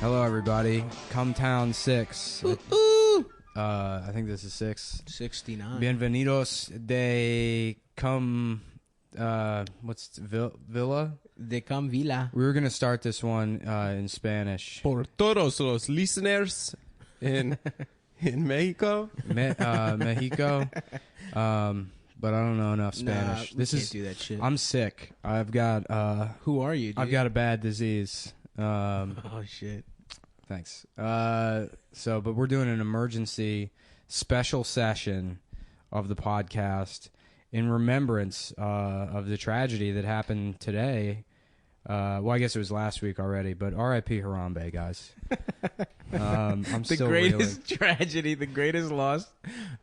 Hello, everybody. Come Town 6. I think this is 6. 69. Bienvenidos de Come... Villa? De Come Villa. We were going to start this one in Spanish. Por todos los listeners in Mexico. Mexico. But I don't know enough Spanish. Nah, can't do that shit. I'm sick. I've got... Who are you, dude? I've got a bad disease. Oh, shit. Thanks. But we're doing an emergency special session of the podcast in remembrance of the tragedy that happened today. Well, I guess it was last week already, but R.I.P. Harambe, guys. I'm The still greatest reeling. tragedy, the greatest loss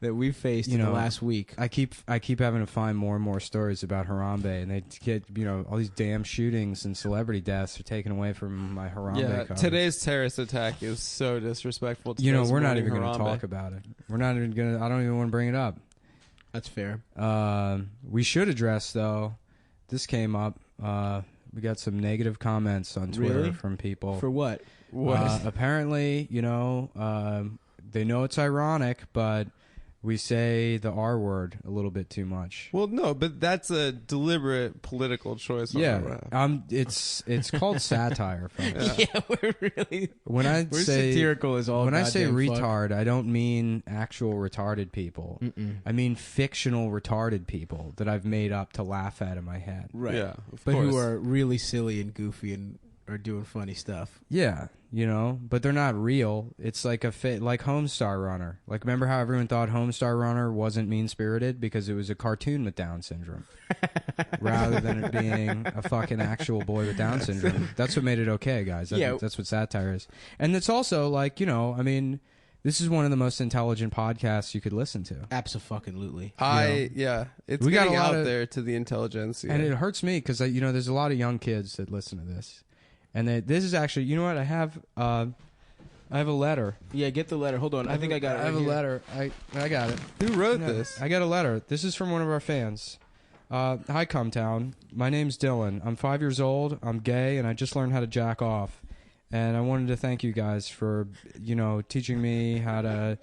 that we faced in the last week. I keep having to find more and more stories about Harambe, and they get all these damn shootings and celebrity deaths are taken away from my Harambe. Yeah, coverage. today's terrorist attack is so disrespectful to those we're not mourning even going to Harambe. talk about it. We're not even going to. I don't even want to bring it up. That's fair. We should address, though, this came up. We got some negative comments on Twitter Really? from people. For what? Apparently, they know it's ironic, but we say the R word a little bit too much. Well, no, but that's a deliberate political choice. Yeah, it's called satire, folks. Yeah, we're really... When I We're say satirical as all when I say goddamn fuck. retard, I don't mean actual retarded people. I mean fictional retarded people that I've made up to laugh at in my head. Right. Yeah, of But course. who are really silly and goofy and are doing funny stuff. Yeah, but they're not real. It's like like Homestar Runner. Like, remember how everyone thought Homestar Runner wasn't mean-spirited because it was a cartoon with Down syndrome, rather than it being a fucking actual boy with Down syndrome. That's what made it okay, guys. That's what satire is. And it's also like, this is one of the most intelligent podcasts you could listen to. Abso-fucking-lutely. It's We got getting a lot out of- there to the intelligentsia. And it hurts me because, there's a lot of young kids that listen to this. And this is actually, you know what? I have a letter. Yeah, get the letter. Hold on. I think I got it. I have right a here. letter. I got it. Who wrote No, this? I got a letter. This is from one of our fans. Hi, Cumtown. My name's Dylan. I'm 5 years old. I'm gay, and I just learned how to jack off. And I wanted to thank you guys for, teaching me how to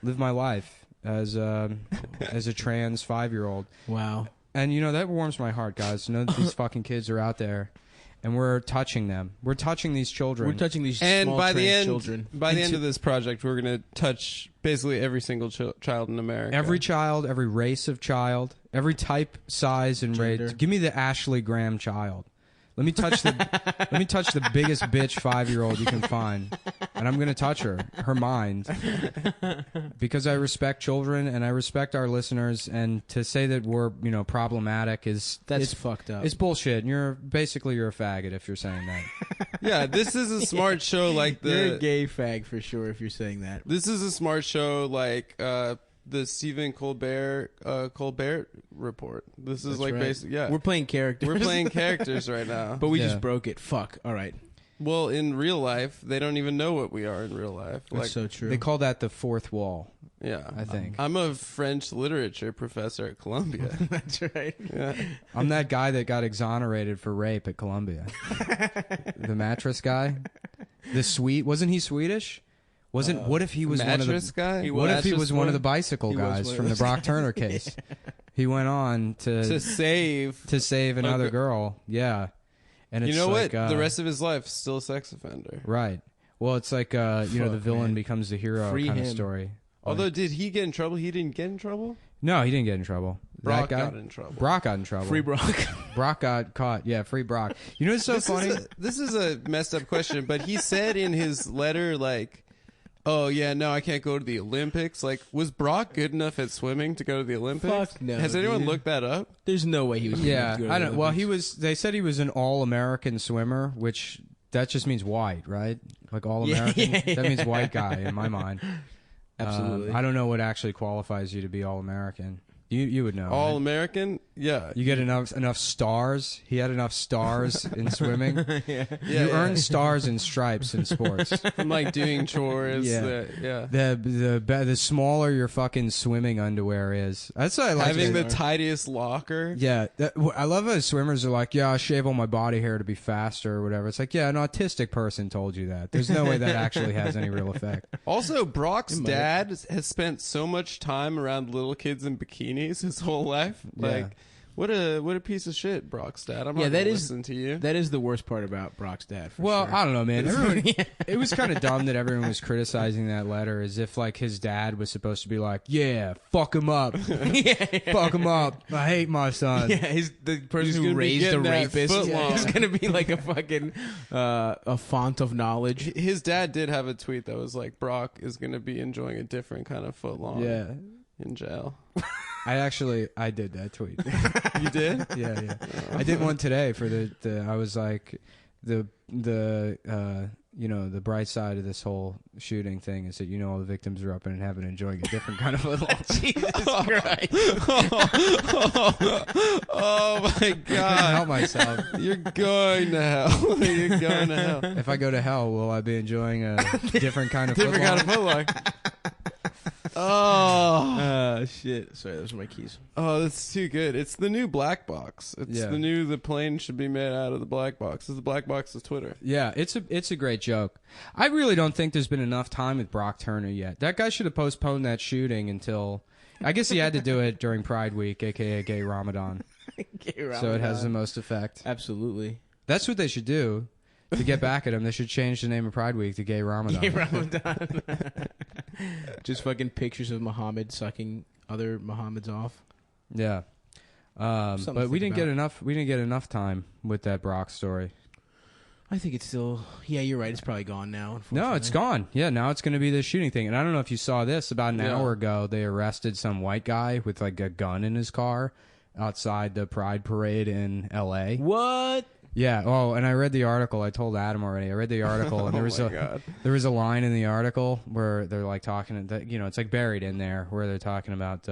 live my life as a trans 5-year-old. Wow. And, that warms my heart, guys, to know that these fucking kids are out there. And we're touching them. We're touching these children. We're touching these And small by the trans end, children. by the end of this project, we're going to touch basically every single child in America. Every child, every race of child, every type, size, and Gender. race. Give me the Ashley Graham child. Let me touch the biggest bitch 5-year-old you can find, and I'm gonna touch her mind, because I respect children and I respect our listeners. And to say that we're problematic is fucked up. It's bullshit. And you're a faggot if you're saying that. Yeah, this is a smart show like You're a gay fag for sure if you're saying that. This is a smart show like the Stephen Colbert report. This is That's like right. basically We're playing characters. we're playing characters right now. But we Yeah. just broke it. Fuck. All right. Well, in real life, they don't even know what we are in real life. That's Like, so true. They call that the fourth wall. yeah, I think. I'm a French literature professor at Columbia. That's right. Yeah. I'm that guy that got exonerated for rape at Columbia. The mattress guy. Wasn't he Swedish? What if he was one of Mattress the guy? What if he Mattress was one of boy? the bicycle He was guys one of from the those Brock Turner case? He went on to to save another Okay. girl. Yeah. And it's you know like, what? The rest of his life, still a sex offender. right. Well, it's like the Fuck, villain man. becomes the hero Free kind of him. story. Although, did he get in trouble? He didn't get in trouble? No, he didn't get in trouble. Brock that guy, got in trouble. Brock got in trouble. Free Brock. Brock got caught. Yeah, free Brock. You know what's so funny? This is a messed up question, but he said in his letter, like, oh, yeah, no, I can't go to the Olympics. Like, was Brock good enough at swimming to go to the Olympics? Fuck no, Has anyone dude. looked that up? There's no way he was. Yeah, gonna go to I the don't. Well, he Olympics. was. They said he was an all-American swimmer, which that just means white, right? Like all-American. Yeah. That means white guy in my mind. Absolutely. I don't know what actually qualifies you to be all-American. You would know. All right? American? Yeah. You get enough stars. He had enough stars in swimming. Yeah. You earn stars and stripes in sports. From like doing chores. Yeah. Yeah. The smaller your fucking swimming underwear is. That's what I like. Having the tidiest locker. Yeah, I love how swimmers are like, yeah, I shave all my body hair to be faster or whatever. It's like, yeah, an autistic person told you that. There's no way that actually has any real effect. Also, Brock's dad has spent so much time around little kids in bikinis his whole life. Like, what a piece of shit, Brock's dad. I'm not gonna listen to you. That is the worst part about Brock's dad. Well, sure. I don't know, man. It was kind of dumb that everyone was criticizing that letter as if like his dad was supposed to be like, yeah, fuck him up, fuck him up. I hate my son. Yeah, the person who raised a rapist is going to be like a fucking a font of knowledge. His dad did have a tweet that was like, Brock is going to be enjoying a different kind of footlong in jail. I did that tweet. You did? Yeah. I did one today for I was like, the bright side of this whole shooting thing is that, all the victims are up and having enjoying a different kind of footlong. Jesus Christ. Oh my I couldn't God. help myself. You're going to hell. You're going to hell. If I go to hell, will I be enjoying a different kind of Different kind of footlong? footlong. Oh. Shit. Sorry, those are my keys. Oh, that's too good. It's the new black box. It's the plane should be made out of the black box. It's the black box of Twitter. Yeah, it's a great joke. I really don't think there's been enough time with Brock Turner yet. That guy should have postponed that shooting until, I guess he had to do it during Pride Week, aka Gay Ramadan. So it has the most effect. Absolutely. That's what they should do. To get back at him, they should change the name of Pride Week to Gay Ramadan. Gay Ramadan. Just fucking pictures of Muhammad sucking other Muhammads off. Yeah. But we didn't get enough time with that Brock story. I think it's still. Yeah, you're right. It's probably gone now. No, it's gone. Yeah, now it's going to be this shooting thing. And I don't know if you saw this. About an hour ago, they arrested some white guy with like a gun in his car outside the Pride Parade in L.A. What? Yeah. Oh, and I read the article. I told Adam already. I read the article, and there was a line in the article where they're like talking. It's like buried in there where they're talking about.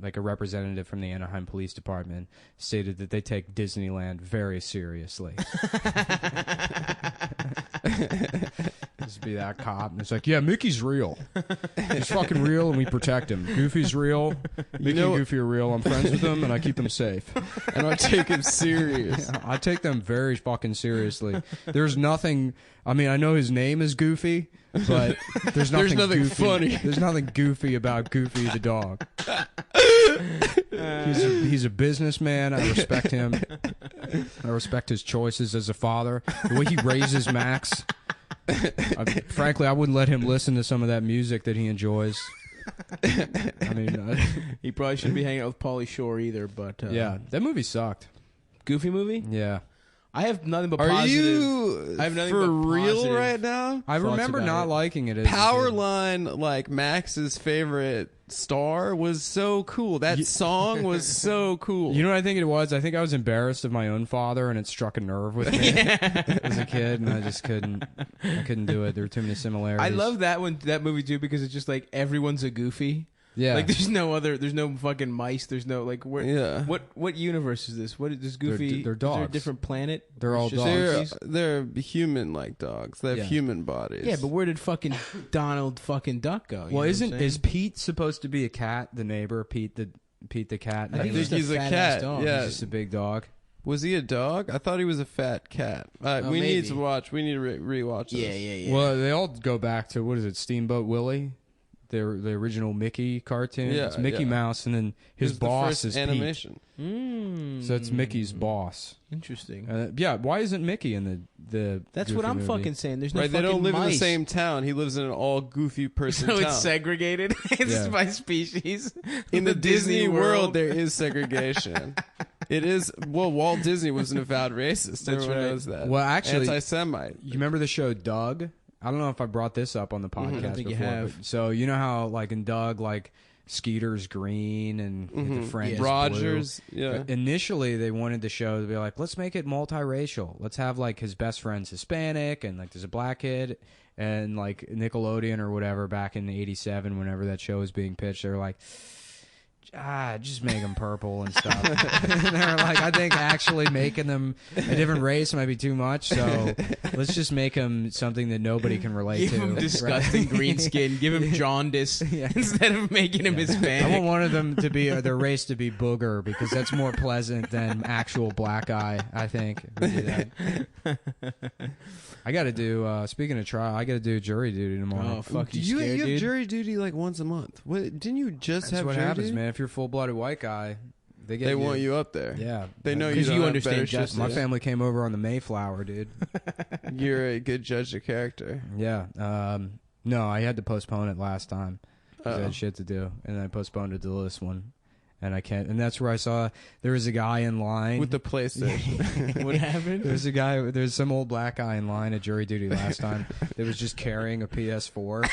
Like a representative from the Anaheim Police Department stated that they take Disneyland very seriously. Just be that cop, and it's like, yeah, Mickey's real. He's fucking real, and we protect him. Goofy's real. Mickey and Goofy are real. I'm friends with them, and I keep them safe. And I take him serious. I take them very fucking seriously. There's nothing. I mean, I know his name is Goofy, but there's nothing goofy. Funny. There's nothing goofy about Goofy the dog. He's a businessman. I respect him. I respect his choices as a father. The way he raises Max. Frankly, I wouldn't let him listen to some of that music that he enjoys. I mean, he probably shouldn't be hanging out with Pauly Shore either. But yeah, that movie sucked. Goofy movie? Yeah. I have nothing but Are positive. I have nothing for real right now? I remember not liking it. Powerline, like Max's favorite star, was so cool. That song was so cool. You know what I think it was? I think I was embarrassed of my own father, and it struck a nerve with me as a kid, and I just couldn't. I couldn't do it. There were too many similarities. I love that movie too, because it's just like everyone's a Goofy. Yeah, like there's no fucking mice. There's no like where. Yeah. What universe is this? What is this Goofy? They're dogs. Is there a different planet? They're all dogs. They're human like dogs. They have human bodies. Yeah, but where did fucking Donald fucking Duck go? Well, is Pete supposed to be a cat? The neighbor, Pete the cat. I think he's a cat. Yeah, he's just a big dog. Was he a dog? I thought he was a fat cat. We need to watch. We need to rewatch this. Yeah. Well, they all go back to, what is it, Steamboat Willie? The original Mickey cartoon. Yeah, it's Mickey Mouse, and then his boss is animation. Pete. So it's Mickey's boss. Interesting. Yeah, why isn't Mickey in the That's Goofy what I'm movie? fucking saying. There's no fucking They don't live mice. in the same town. He lives in an all goofy person so town. it's segregated. It's by species. In the Disney world, there is segregation. It is. Well, Walt Disney was an avowed racist. Everyone knows that. Well, actually, anti-Semite. You remember the show Doug? I don't know if I brought this up on the podcast I don't think before. you have. So you know how, like in Doug, like Skeeter's green and the friend is Rogers. blue. Yeah. Initially, they wanted the show to be like, let's make it multiracial. Let's have like his best friend's Hispanic, and like there's a black kid, and like Nickelodeon or whatever back in '87, whenever that show was being pitched, they were like, just make them purple and stuff. And they're like, I think actually making them a different race might be too much, so let's just make them something that nobody can relate Give to. him disgusting green skin. Give him jaundice instead of making him Hispanic. I want one of them to be their race to be booger because that's more pleasant than actual black eye. I think. We do that. I got to do. Speaking of trial, I got to do jury duty tomorrow. Oh fuck! You scared, have dude? jury duty like once a month. What? Didn't you just That's have what jury happens, duty? man. If you're a full-blooded white guy, They want you up there. Yeah, They know you Because don't you have understand better shit justice. to My do. family came over on the Mayflower, dude. You're a good judge of character. Yeah. No, I had to postpone it last time. 'Cause I Uh-oh. had shit to do, and then I postponed it to this one, and I can't. And that's where I saw there was a guy in line With the PlayStation. What happened? There's some old black guy in line at jury duty last time that was just carrying a PS4.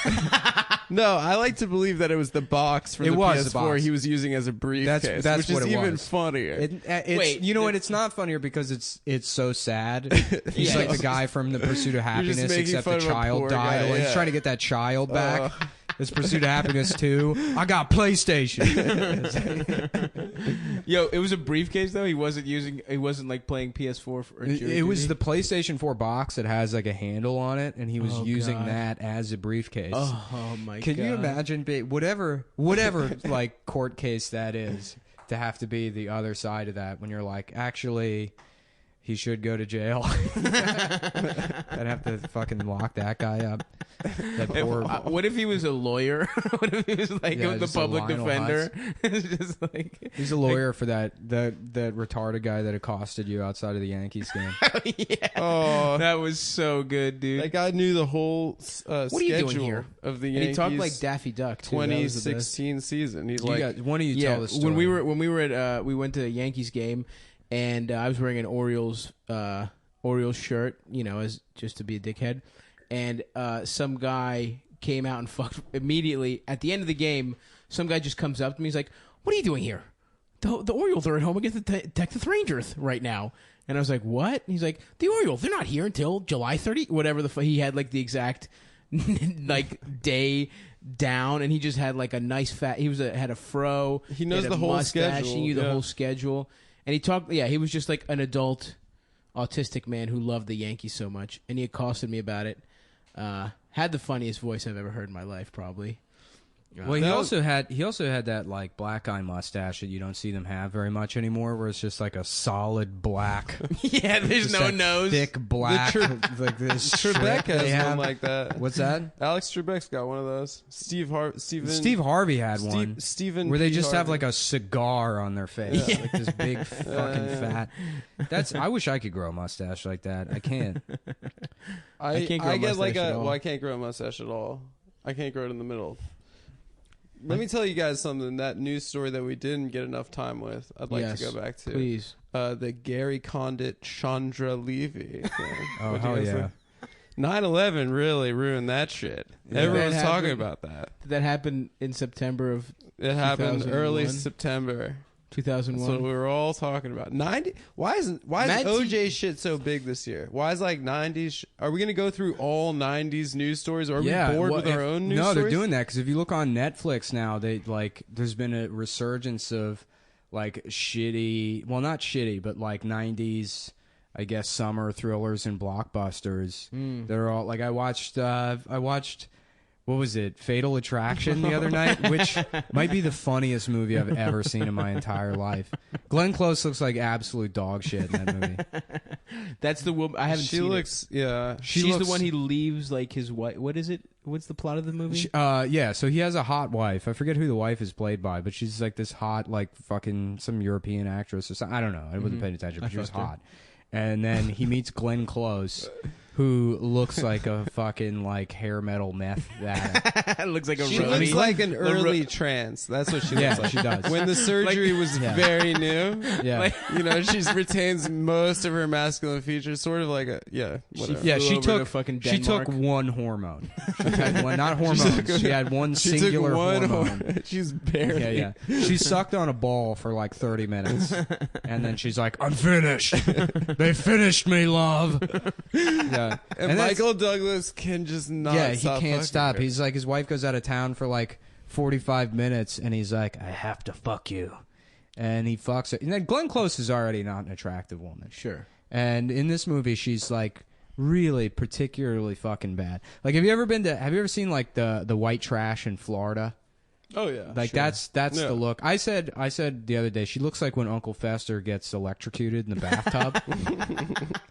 No, I like to believe that it was the box from It the was PS4 the box. he was using as a briefcase, That's which is what it even was. funnier. Wait, you know what? It's not funnier because it's so sad. He's Yeah. like the guy from The Pursuit of Happiness, making except fun the of a child poor died. guy, Like, He's yeah. trying to get that child back. It's Pursuit of Happiness 2. I got PlayStation. Yo, it was a briefcase though. He wasn't like playing PS4 for It was the PlayStation 4 box that has like a handle on it, and he was Oh, using God. that as a briefcase. Oh my god! Can you imagine whatever like court case that is to have to be the other side of that when you're like, actually, he should go to jail. I'd have to fucking lock that guy up. That poor. What if he was a lawyer? What if he was like Yeah, the just a public Lionel defender? It's just like He's a lawyer for that retarded guy that accosted you outside of the Yankees game. yeah. Oh, That was so good, dude. that guy knew the whole What are you doing schedule here? of the And Yankees he talked like Daffy Duck. Too. That was the best. 2016 season. He's You like, got, one of you tell the story. when we were at we went to a Yankees game, and I was wearing an Orioles shirt, as just to be a dickhead, and some guy came out and fucked immediately at the end of the game. Some guy just comes up to me. He's like, "What are you doing here? The Orioles are at home against the Texas Rangers right now." And I was like, "What?" And he's like, "The Orioles, they're not here until July 30, whatever he had like the exact like day down, and he just had like a nice fat. He had a fro. He knows had a the whole mustache, schedule, He knew the yeah. whole schedule, and he talked. Yeah, he was just like an adult, autistic man who loved the Yankees so much, and he accosted me about it. Had the funniest voice I've ever heard in my life, probably. Well, he That also had that like black eye mustache that you don't see them have very much anymore, where it's just like a solid black, Yeah, there's just no that nose. thick black, like this Trebek strip they has have. one like that. What's that? Alex Trebek's got one of those. Steve Harvey had one. Stephen Where they P. just have Harvey. like a cigar on their face, Yeah. like this big fucking yeah. fat. I wish I could grow a mustache like that. I can't. I can't grow a get like mustache at all. well, I can't grow a mustache at all. I can't grow it in the middle. Let me tell you guys something. That news story that we didn't get enough time with, I'd like Yes, to go back to. Please. The Gary Condit Chandra Levy thing. Oh What do you hell guys yeah! think? 9/11 really ruined that shit. Yeah. Everyone's That talking happened- about that. Did that happen in September of It happened 2001? early September. That's what 2001? we were all talking about. 90. Why is Matt OJ shit so big this year? Why is like 90s? Are we gonna go through all 90s news stories? Or are we bored with our own news No, stories? they're doing that because if you look on Netflix now, there's been a resurgence of like shitty, well, not shitty, but like 90s, I guess, summer thrillers and blockbusters. They're all like I watched. What was it? Fatal Attraction the other night, which might be the funniest movie I've ever seen in my entire life. Glenn Close looks like absolute dog shit in that movie. That's the woman. I haven't She seen looks, yeah. it. She's looks- the one he leaves like his wife. What is it? What's the plot of the movie? Yeah, so he has a hot wife. I forget who the wife is played by, but she's like this hot, like fucking some European actress or something. I don't know. I wasn't paying attention, but she was trust her. hot. And then he meets Glenn Close, who looks like a fucking like hair metal meth addict. It looks like a She roadie. looks like an early trance. That's what she Yeah, looks like. she does. When the surgery was Yeah. very new, Yeah. she retains most of her masculine features. Sort of like whatever. Yeah, flew she over to took fucking she took Denmark. one hormone. She had one, not hormones. She had one She singular took one hormone. She's barely. Yeah. She sucked on a ball for like 30 minutes, and then she's like, "I'm finished. They finished me, love." Yeah, And that's- Michael Douglas can just not. yeah, he stop can't fucking stop. her. He's like, his wife goes out of town for like 45 minutes, and he's like, I have to fuck you. And he fucks her. And then Glenn Close is already not an attractive woman. Sure. And in this movie, she's like really particularly fucking bad. Like, have you ever seen like the white trash in Florida? Oh yeah, Like sure. that's Yeah. the look. I said the other day, she looks like when Uncle Fester gets electrocuted in the bathtub.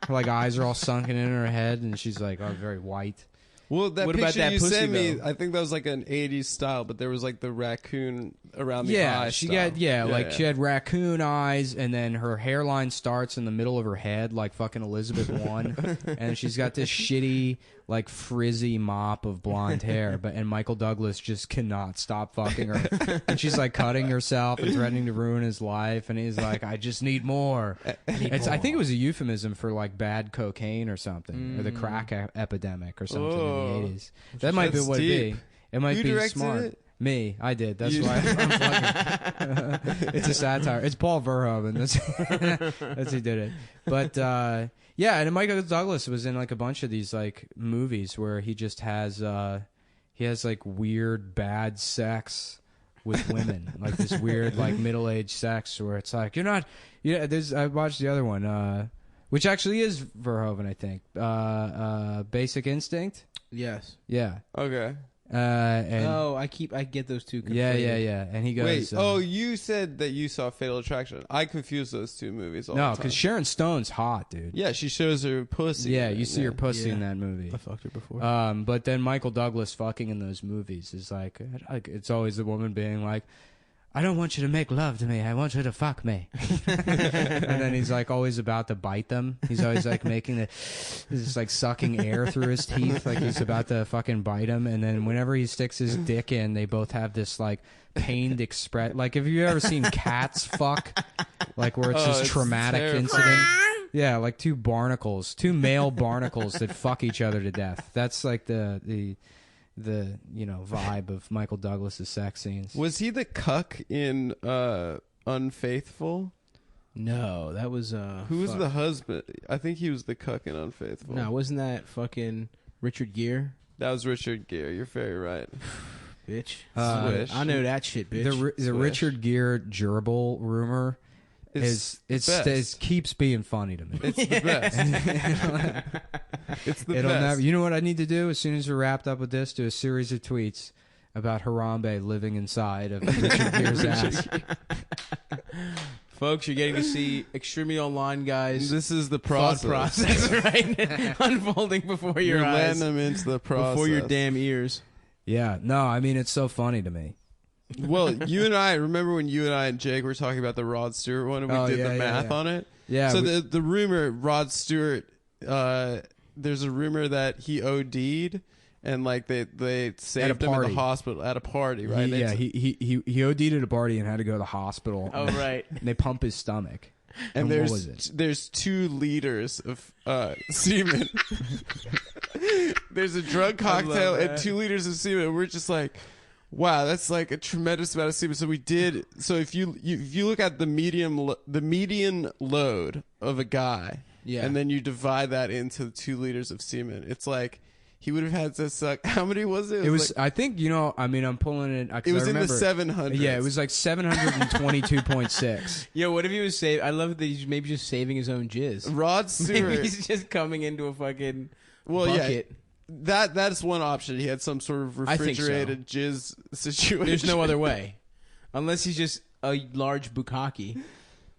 Her like eyes are all sunken in her head, and she's like, oh, very white. Well, that What picture about that you pussy, sent me, though? I think that was like an '80s style, but there was like the raccoon around the Yeah, eye. she style. got like she had raccoon eyes, and then her hairline starts in the middle of her head, like fucking Elizabeth I, and she's got this shitty like frizzy mop of blonde hair. And Michael Douglas just cannot stop fucking her, and she's like cutting herself and threatening to ruin his life, and he's like, I just need more. I think it was a euphemism for like bad cocaine or something, or the crack epidemic or something in the 80s. That might be That's what deep. it be. It might Who be directed smart. it? Me, I did. That's You- why I'm fucking. It's a satire. It's Paul Verhoeven. That's who did it. But yeah, and Michael Douglas was in like a bunch of these like movies where he just has like weird bad sex with women, like this weird like middle-aged sex where it's like you're not. Yeah, I watched the other one, which actually is Verhoeven, I think. Basic Instinct. Yes. Yeah. Okay. And I get those two conflated. yeah. And he goes, Wait. You said that you saw Fatal Attraction. I confuse those two movies all no, the time. because Sharon Stone's hot, dude. Yeah, she shows her pussy. Yeah, in you it, see her pussy in Yeah. that movie. I fucked her before. But then Michael Douglas fucking in those movies is like it's always the woman being like, I don't want you to make love to me. I want you to fuck me. And then he's like always about to bite them. He's always like he's just like sucking air through his teeth, like he's about to fucking bite him. And then whenever he sticks his dick in, they both have this like pained express. Like, have you ever seen cats fuck? Like where it's Oh, this it's traumatic terrifying. incident. Yeah, like two male barnacles that fuck each other to death. That's like the vibe of Michael Douglas's sex scenes. Was he the cuck in Unfaithful? No, that was Who was the husband? I think he was the cuck in Unfaithful. No, wasn't that fucking Richard Gere, That was Richard Gere. You're very right. bitch? Swish. I know that shit, bitch. The Swish. Richard Gere gerbil rumor It's it keeps being funny to me. It's the best. It's the It'll best. never. You know what I need to do as soon as we're wrapped up with this? Do a series of tweets about Harambe living inside of Richard Gere's ass. Folks, you're getting to see Extremely Online guys. This is the thought process. process, right? Unfolding before your You're eyes, letting them into the process. before your damn ears. Yeah, no, I mean it's so funny to me. Well, you and I remember when you and I and Jake were talking about the Rod Stewart one, and we Oh, did yeah, the yeah, math yeah. on it. Yeah, So the rumor, Rod Stewart, there's a rumor that he OD'd, and like they saved him at party. the hospital at a party, right? He OD'd at a party and had to go to the hospital. Oh, right. And they pump his stomach. and what was it? there's 2 liters of semen. There's a drug cocktail love and that. 2 liters of semen. And we're just like, wow, that's like a tremendous amount of semen. So we did. So if you look at the median load of a guy, Yeah. and then you divide that into 2 liters of semen, it's like he would have had to suck. How many was it? It was. Like, I think I'm pulling it. 'cause it was I in the remember, 700s. Yeah, it was like 722.6. Yo, what if he was I love that he's maybe just saving his own jizz. Rod Maybe Stewart. he's just coming into a fucking Well, bucket. yeah. That's one option. He had some sort of I think so. refrigerated jizz situation. There's no other way, unless he's just a large bukkake.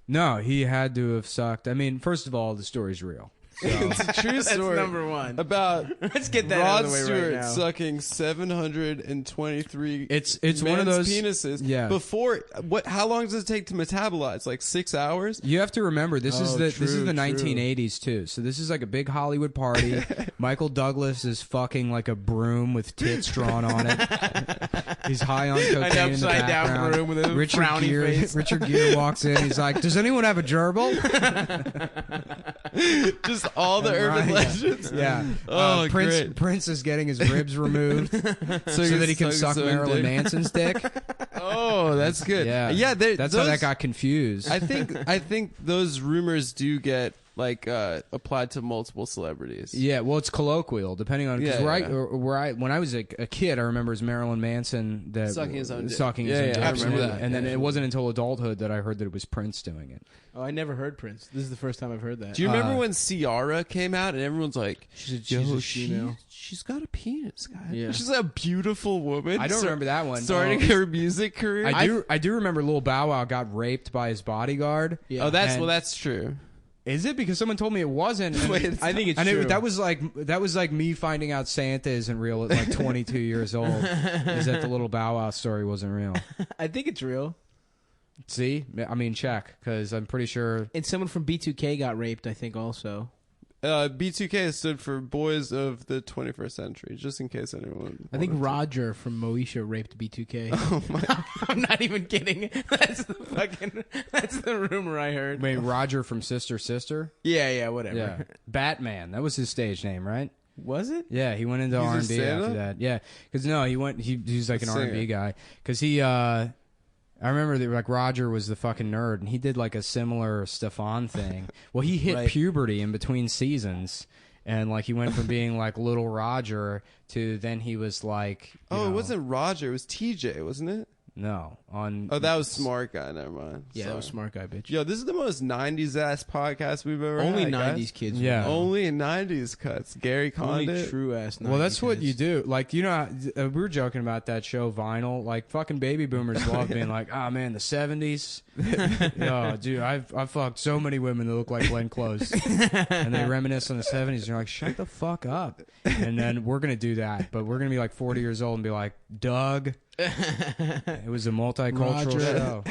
No, he had to have sucked. I mean, first of all, the story's real. So, It's a true That's story number one. about Let's get that Rod out of the way Stewart right now. sucking 723. it's one of men's those penises. Yeah. Before what? How long does it take to metabolize? Like 6 hours. You have to remember this is Oh, this is true, the true. 1980s too. So this is like a big Hollywood party. Michael Douglas is fucking like a broom with tits drawn on it. He's high on cocaine An in the upside down background. broom with a frowny face. Richard Gere walks in. He's like, "Does anyone have a gerbil?" Just all the urban Right, legends. Yeah. Oh, Prince great. Prince is getting his ribs removed so that he can suck Marilyn Manson's dick. Oh, that's good. Yeah. Yeah. That's how that got confused. I think those rumors do get applied to multiple celebrities. Yeah, well, it's colloquial, depending on because Yeah, when I was a kid, I remember it was Marilyn Manson that Sucking his own dick. sucking his own dick. I remember that. And then it wasn't until adulthood that I heard that it was Prince doing it. Oh, I never heard Prince. This is the first time I've heard that. Do you remember when Ciara came out and everyone's like, She's "Yo, a female. she's got a penis, guy. Yeah. She's a beautiful woman." I don't remember that one. Starting her music career. I do remember Lil Bow Wow got raped by his bodyguard. Yeah. Oh, And- that's true. Is it because someone told me it wasn't? And Wait, I think it's and true. that was like me finding out Santa isn't real at like 22 years old. Is that the Little Bow Wow story wasn't real? I think it's real. See, I mean, check because I'm pretty sure. And someone from B2K got raped, I think, also. B2K stood for Boys of the 21st Century, just in case anyone. I think wanted to- Roger from Moesha raped B2K. Oh my! I'm not even kidding. That's the rumor I heard. Wait, Roger from Sister Sister? Yeah, whatever. Yeah, Batman. That was his stage name, right? Was it? Yeah, he went into He's a R&B after Santa? that. Yeah, because no, he went. He's like an Singer. R&B guy. Because he, I remember that like Roger was the fucking nerd, and he did like a similar Stefan thing. Well, he hit Right. puberty in between seasons, and like he went from being like little Roger to then he was like, you Oh, know, it wasn't Roger. It was TJ, wasn't it? no on. Oh, that was Smart Guy. Never mind. Yeah, that was Smart Guy, bitch. Yo, this is the most '90s ass podcast we've ever Only had. 90s guys. kids. Yeah. would know. Only 90s cuts. Gary Only Condit. true ass. Well, that's what you do. do. Like, you know, we were joking about that show, Vinyl. Like, fucking baby boomers love being like, oh, man, the 70s. Oh, dude, I've fucked so many women that look like Glenn Close. And they reminisce on the 70s. And you're like, shut the fuck up. And then we're going to do that. But we're going to be like 40 years old and be like, Doug. It was a multicultural Roger. show.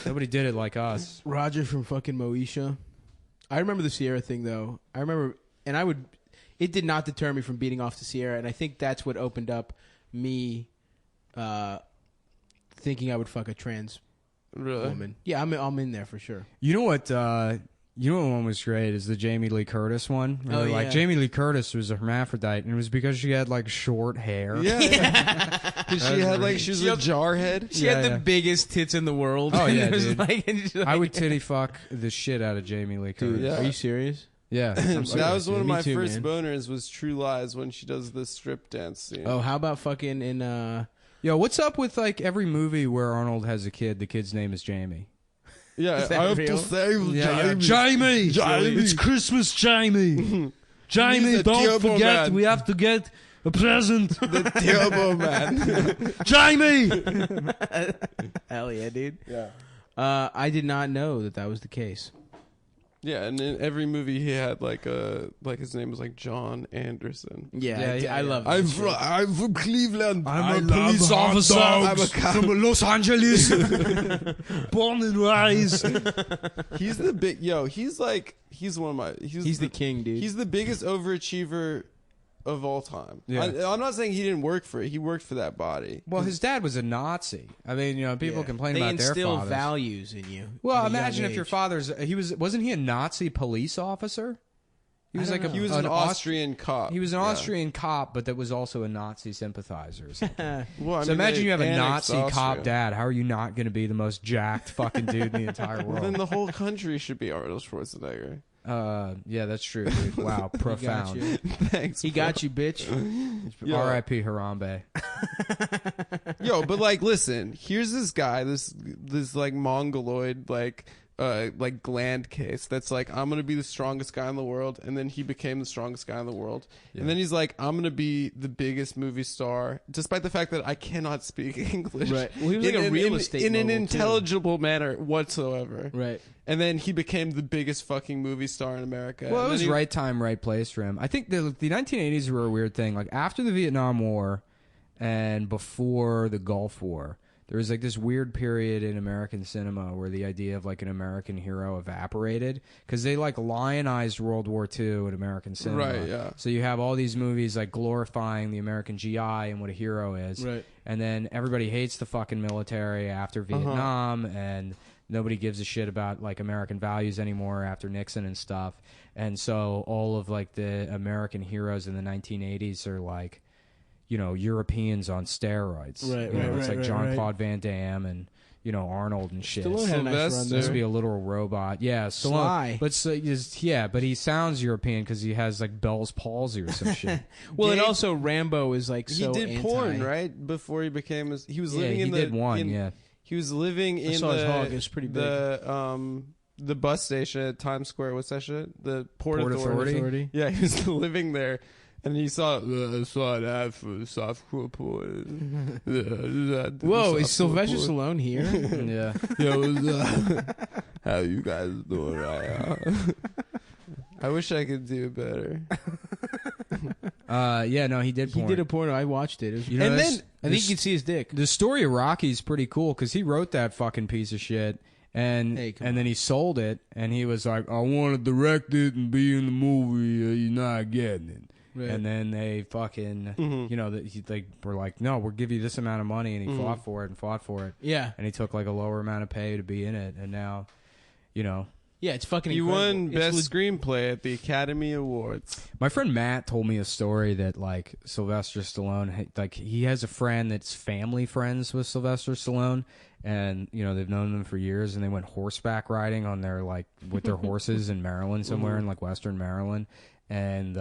Nobody did it like us. Roger from fucking Moesha. I remember the Sierra thing though. I remember, and it did not deter me from beating off to Sierra, and I think that's what opened up me thinking I would fuck a trans Really? woman. Yeah, I'm in there for sure. You know what? You know what one was great is the Jamie Lee Curtis one. Where Oh, they're like yeah. Jamie Lee Curtis was a hermaphrodite, and it was because she had like short hair. Yeah. Because she had like she was a jarhead. She Yeah, had the yeah. biggest tits in the world. Oh, yeah, And it was dude. like- and she's I like- would titty fuck the shit out of Jamie Lee Curtis. Dude, Yeah. are you serious? Yeah, I'm That serious, was one dude. of Me my too, first man. boners. Was True Lies when she does the strip dance scene. Oh, how about fucking in Yo, what's up with like every movie where Arnold has a kid? The kid's name is Jamie. yeah. Is that I have real? to say, Jamie, Jamie. it's Christmas, Jamie. He's Jamie, a don't turbo forget man. we have to get a present. the Turbo Man. Jamie. hell yeah, dude. Yeah. I did not know that was the case. Yeah, and in every movie he had like his name was like John Anderson. Yeah, Yeah, I yeah. love. I'm that shit. from Cleveland. I'm a love police hot officer dog. I'm a cop. from Los Angeles, born and raised. He's the big He's one of my. He's the king, dude. He's the biggest overachiever of all time. Yeah. I'm not saying he didn't work for it. He worked for that body. Well, his dad was a Nazi. I mean, you know, people Yeah. complain they about their instill fathers. values in you. Well, at a imagine young if your age. father's wasn't he a Nazi police officer? He was I like don't a know. He was an Austrian cop. He was an Yeah. Austrian cop, but that was also a Nazi sympathizer. or something. Well, I So mean, imagine they you have a annexed Nazi cop Austria. dad. How are you not going to be the most jacked fucking dude in the entire Well, then world? the whole country should be Arnold Schwarzenegger. Yeah, that's true. Dude. Wow, He got profound. you. Thanks. He got you, bitch. Yo. R.I.P. Harambe. Yo, but like, listen. Here's this guy, this like mongoloid, like gland case. That's like, I'm gonna be the strongest guy in the world, and then he became the strongest guy in the world, and then he's like, I'm gonna be the biggest movie star, despite the fact that I cannot speak English. Right. Well, he was like a real estate in an mogul, too. intelligible manner whatsoever. Right. And then he became the biggest fucking movie star in America. Well, it And was then he- right time, right place for him. I think the 1980s were a weird thing. Like after the Vietnam War and before the Gulf War, there was like this weird period in American cinema where the idea of like an American hero evaporated because they like lionized World War II in American cinema. Right, yeah. So you have all these movies like glorifying the American GI and what a hero is. Right. And then everybody hates the fucking military after Vietnam and nobody gives a shit about like American values anymore after Nixon and stuff. And so all of like the American heroes in the 1980s are like, you know, Europeans on steroids. Right, You know, right, it's right, like right, Jean-Claude Van Damme and, Arnold and shit. Stallone had a nice run Sylvester. Supposed to be there. a literal robot. Yeah, Stallone. Sly. But he sounds European because he has like Bell's palsy or some shit. Well, and Dave- also Rambo is like He so did porn, right? Before he became, he was living he in the. did one. in- Yeah, He was living in saw his the hog. It was pretty big. the bus station at Times Square. What's that shit? The Port Port Authority. Authority? Yeah, he was living there, and he saw that for softcore porn. Whoa, is Sylvester Stallone here? yeah. Yo, how you guys doing right now? I wish I could do better. Yeah, no, he did. He Porn. did a porno. I watched it. It was, You know, And that's- then- I think this- you can see his dick. the story of Rocky's pretty cool because he wrote that fucking piece of shit. And Hey, come and then he sold it, and he was like, "I want to direct it and be in the movie. You're not getting it." Right. And then they fucking, they were like, "No, we'll give you this amount of money," and he fought for it, Yeah, and he took like a lower amount of pay to be in it, and now, yeah, it's fucking. He incredible. won It's Best leg- Screenplay at the Academy Awards. My friend Matt told me a story that like Sylvester Stallone, like he has a friend that's family friends with Sylvester Stallone, and they've known him for years, and they went horseback riding on their with their horses in Maryland somewhere in like Western Maryland, and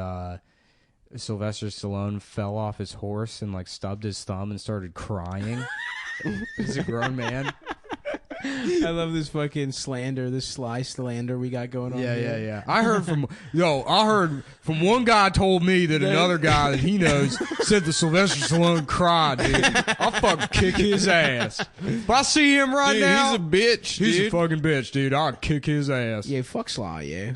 Sylvester Stallone fell off his horse and like stubbed his thumb and started crying. He's a grown man. I love this fucking slander, this sly slander we got going on. here. I heard from one guy told me that another guy that he knows said that Sylvester Stallone cried, dude. I'll fucking kick his ass. If I see him right Dude, now, he's a bitch, he's dude. a fucking bitch, dude. I'll kick his ass. Yeah, fuck Sly, yeah.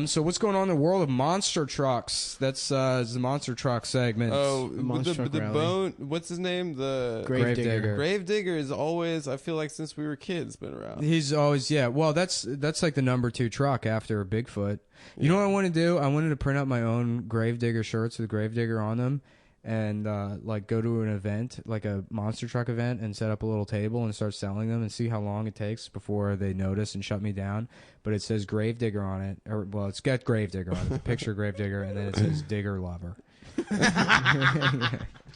So what's going on in the world of monster trucks? That's the monster truck segment. Oh, Monster Truck the Rally. bone. What's his name? The Gravedigger. Gravedigger is always. I feel like since we were kids, been around. He's always Well, that's like the number 2 truck after Bigfoot. You know what I want to do? I wanted to print out my own Gravedigger shirts with Gravedigger on them, and like go to an event, like a monster truck event, and set up a little table and start selling them and see how long it takes before they notice and shut me down. But it says Gravedigger on it, or well, it's got Gravedigger on it, the picture Gravedigger, and then it says Digger Lover,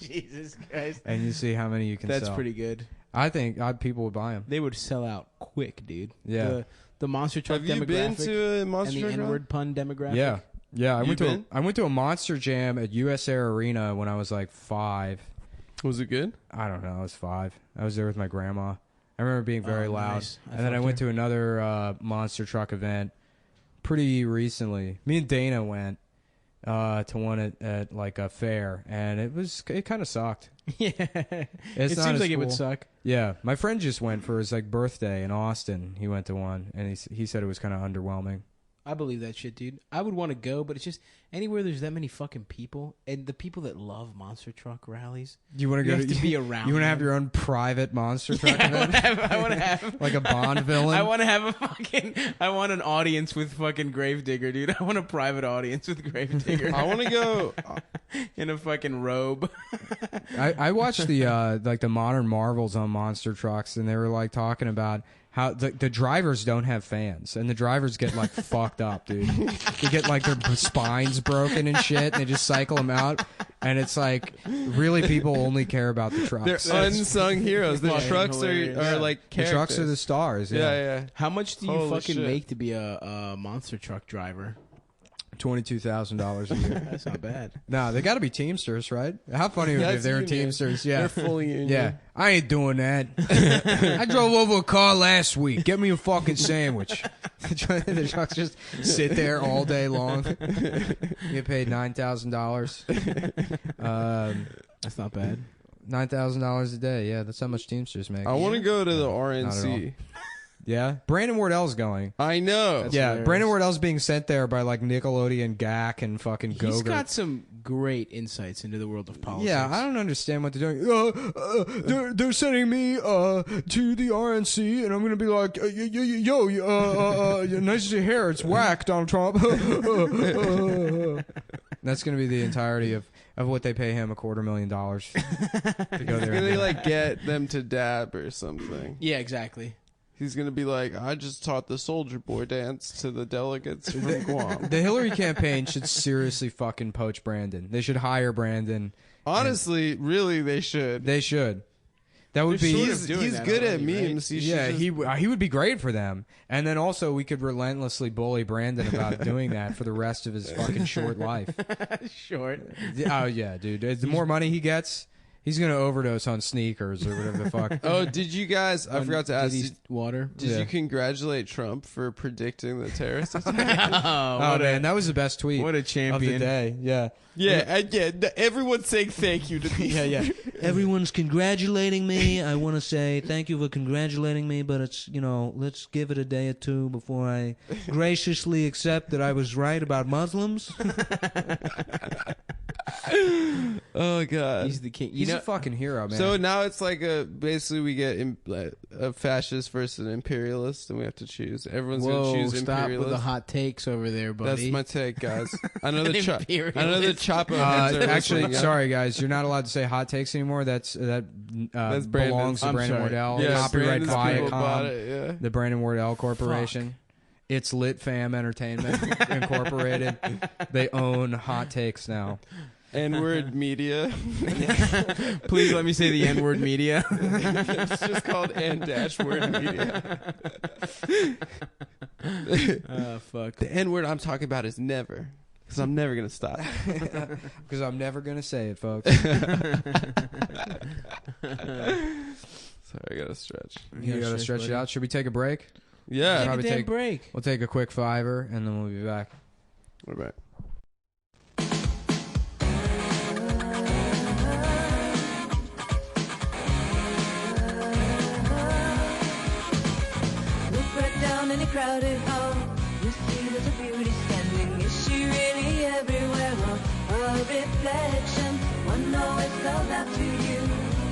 Jesus Christ. and you see how many you can That's sell. pretty good. I think people would buy them. They would sell out quick, dude. Yeah. The monster truck Have you demographic been to a and monster the truck? N-word pun demographic. Yeah. I You been? went to a Monster Jam at US Air Arena when I was like 5. Was it good? I don't know. I was 5. I was there with my grandma. I remember being very Oh, loud. nice. I And then I fucked went her. to another monster truck event pretty recently. Me and Dana went to one at like a fair, and it kind of sucked. Yeah. It's It not seems as like it would cool. suck. Yeah, my friend just went for his like birthday in Austin. He went to one, and he said it was kind of underwhelming. I believe that shit, dude. I would want to go, but it's just anywhere there's that many fucking people, and the people that love monster truck rallies. You want You have to be around You want to them. have your own private monster truck event, I want to have like a Bond villain. I want to have a fucking. I want an audience with fucking Gravedigger, dude. I want a private audience with Gravedigger. I want to go. in a fucking robe. I watched the like the modern marvels on monster trucks, and they were like talking about how the drivers don't have fans, and the drivers get like fucked up, dude. They get like their spines broken and shit, and they just cycle them out, and it's like really people only care about the They're trucks. unsung heroes. The fucking trucks hilarious. are like The characters. trucks are the stars. yeah, yeah. How much do you Holy fucking shit. make to be a monster truck driver? $22,000 a year. That's not bad. No, they got to be Teamsters, right? How funny would it be if That's they were union. Teamsters? Yeah, They're fully union. Yeah, I ain't doing that. I drove over a car last week. Get me a fucking sandwich. The trucks just sit there all day long. Get paid $9,000. That's not bad. $9,000 a day. Yeah, that's how much Teamsters make. I want to go to the Not RNC. Yeah, Brandon Wardell's going. I know. That's Yeah, hilarious. Brandon Wardell's being sent there by like Nickelodeon, GAC, and fucking Gogurt. He's got some great insights into the world of politics. Yeah, I don't understand what they're doing. They're sending me to the RNC, and I'm gonna be like, nice to see your hair. It's whack, Donald Trump. That's gonna be the entirety of what they pay him $250,000 to go there. He's and gonna do. like get them to dab or something. Yeah, exactly. He's gonna be like, I just taught the Soldier Boy dance to the delegates from Guam. The Hillary campaign should seriously fucking poach Brandon. They should hire Brandon. Honestly, really, they should. They should. That would They're be. sort of doing He's that good at already, right? memes. Yeah, he would be great for them. And then also we could relentlessly bully Brandon about doing that for the rest of his fucking short life. Short. Oh yeah, dude. The more money he gets, he's gonna overdose on sneakers or whatever the fuck. Oh, did you guys? I forgot to ask. Water. Did Yeah. you congratulate Trump for predicting the terrorist attack? Oh man, that was the best tweet What a of the champion. day. Yeah. Everyone's saying thank you to these. Yeah. Everyone's congratulating me. I want to say thank you for congratulating me, but it's, let's give it a day or two before I graciously accept that I was right about Muslims. Oh god. He's the king. He's a fucking hero, man. So now it's like basically we get a fascist versus an imperialist, and we have to choose. Everyone's Whoa, gonna choose stop imperialist. with the hot takes over there, buddy. That's my take, guys. I know the Imperialist. Chapo heads are actually, listening, yeah. sorry guys, you're not allowed to say hot takes anymore. That's Brandon's. belongs to I'm Brandon sorry. Wardell. Yeah, Copyright Brandon's people bought Viacom, it, yeah. the Brandon Wardell Corporation. It's Lit Fam Entertainment Incorporated. They own hot takes now. N-word media. Please let me say the N-word media. It's just called N-word media. Oh, fuck. The N-word I'm talking about is never. Because I'm never going to stop. Because I'm never gonna say it, folks. Sorry, I got to stretch. You gotta stretch it out. Should we take a break? Yeah. Probably Take a damn take- break. We'll take a quick fiver and then we'll be back. All right. Look right down in a crowded hall. You see there's a beauty standing. Is she really everywhere? Or a reflection? One always calls out to you.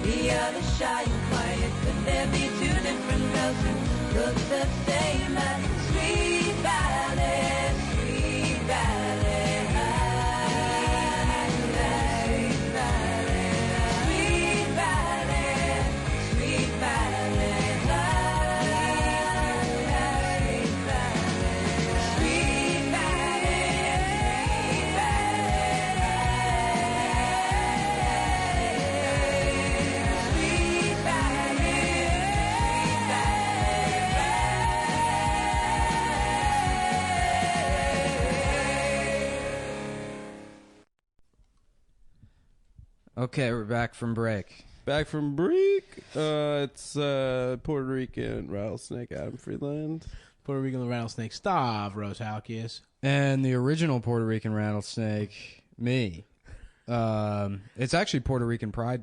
The other shy and quiet. Could there be two different girls who look the same as Sweet Valley? Sweet Valley. Sweet Valley. Sweet Valley. Sweet Valley. Okay, we're back from break. Back from break. It's Puerto Rican rattlesnake Adam Friedland. Puerto Rican rattlesnake Stavros Halkias. And the original Puerto Rican rattlesnake, me. It's actually Puerto Rican Pride